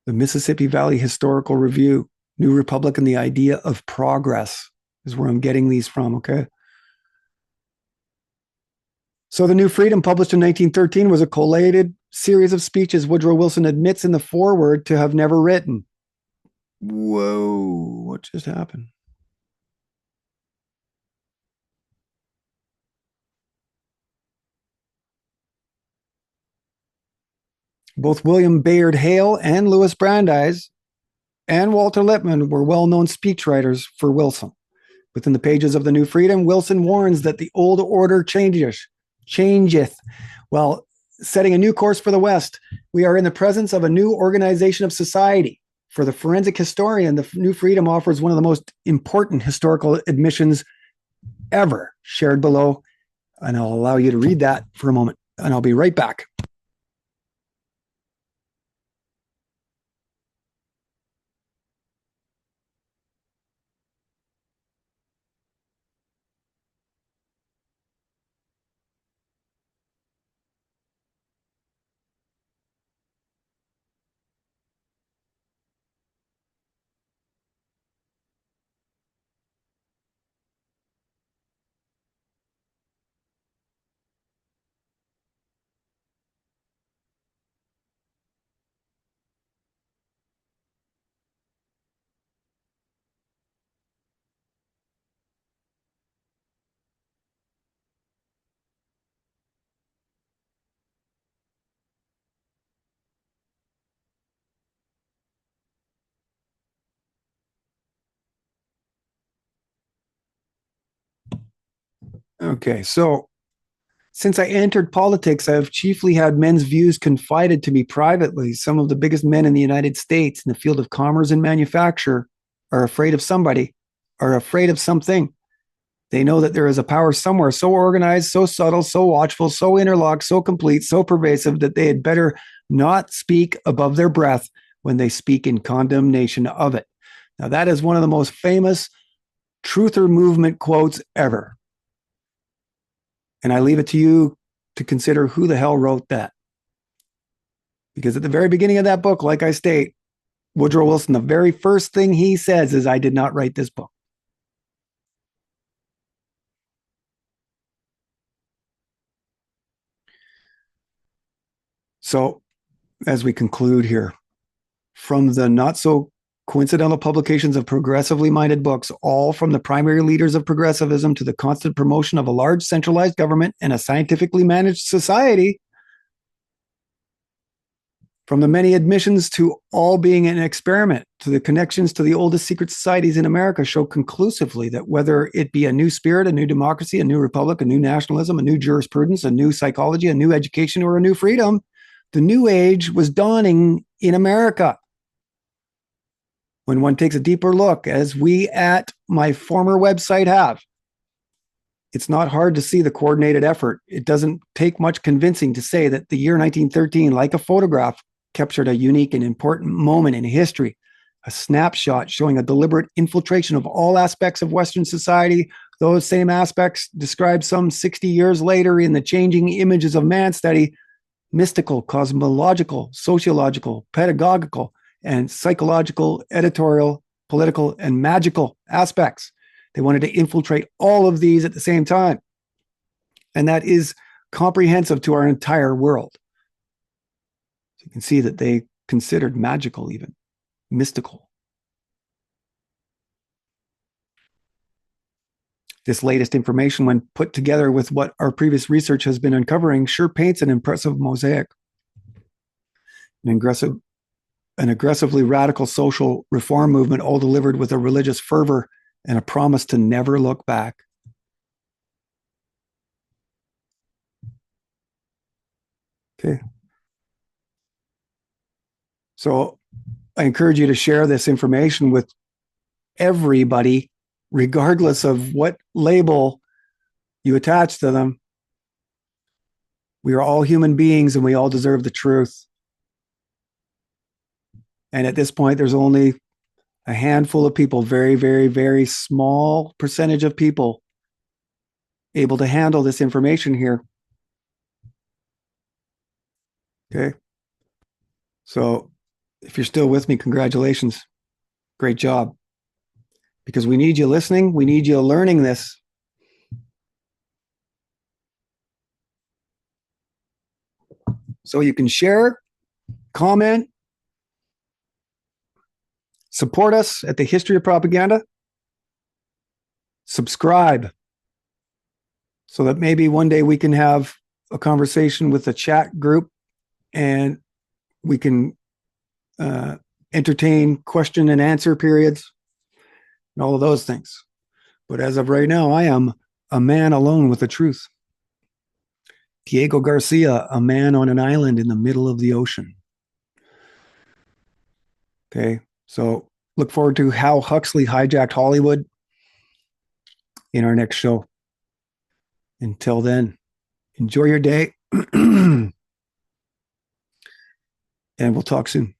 The Mississippi Valley Historical Review, New Republic and the Idea of Progress is where I'm getting these from, okay? So The New Freedom, published in 1913, was a collated series of speeches Woodrow Wilson admits in the foreword to have never written. Whoa, what just happened? Both William Bayard Hale and Louis Brandeis and Walter Lippmann were well-known speechwriters for Wilson. Within the pages of The New Freedom, Wilson warns that the old order changeth, while setting a new course for the West. We are in the presence of a new organization of society. For the forensic historian, The New Freedom offers one of the most important historical admissions ever, shared below. And I'll allow you to read that for a moment, and I'll be right back. Okay, so since I entered politics, I have chiefly had men's views confided to me privately. Some of the biggest men in the United States in the field of commerce and manufacture are afraid of somebody, are afraid of something. They know that there is a power somewhere so organized, so subtle, so watchful, so interlocked, so complete, so pervasive that they had better not speak above their breath when they speak in condemnation of it. Now, that is one of the most famous truther movement quotes ever. And I leave it to you to consider who the hell wrote that. Because at the very beginning of that book, like I state, Woodrow Wilson, the very first thing he says is, I did not write this book. So, as we conclude here, from the not so coincidental publications of progressively minded books, all from the primary leaders of progressivism to the constant promotion of a large centralized government and a scientifically managed society, from the many admissions to all being an experiment, to the connections to the oldest secret societies in America, show conclusively that whether it be a new spirit, a new democracy, a new republic, a new nationalism, a new jurisprudence, a new psychology, a new education, or a new freedom, the new age was dawning in America. When one takes a deeper look, as we at my former website have, it's not hard to see the coordinated effort. It doesn't take much convincing to say that the year 1913, like a photograph, captured a unique and important moment in history, a snapshot showing a deliberate infiltration of all aspects of Western society. Those same aspects described some 60 years later in the Changing Images of Man study, mystical, cosmological, sociological, pedagogical, and psychological, editorial, political, and magical aspects. They wanted to infiltrate all of these at the same time. And that is comprehensive to our entire world. So you can see that they considered magical, even mystical. This latest information, when put together with what our previous research has been uncovering, sure paints an impressive mosaic. An aggressively radical social reform movement, all delivered with a religious fervor and a promise to never look back. Okay. So I encourage you to share this information with everybody, regardless of what label you attach to them. We are all human beings and we all deserve the truth. And at this point, there's only a handful of people, very, very, very small percentage of people able to handle this information here. Okay. So if you're still with me, congratulations. Great job. Because we need you listening. We need you learning this. So you can share, comment, support us at the History of Propaganda, subscribe, so that maybe one day we can have a conversation with the chat group and we can entertain question and answer periods and all of those things. But as of right now, I am a man alone with the truth. Diego Garcia, a man on an island in the middle of the ocean. Okay, so look forward to how Huxley hijacked Hollywood in our next show. Until then, enjoy your day. And we'll talk soon.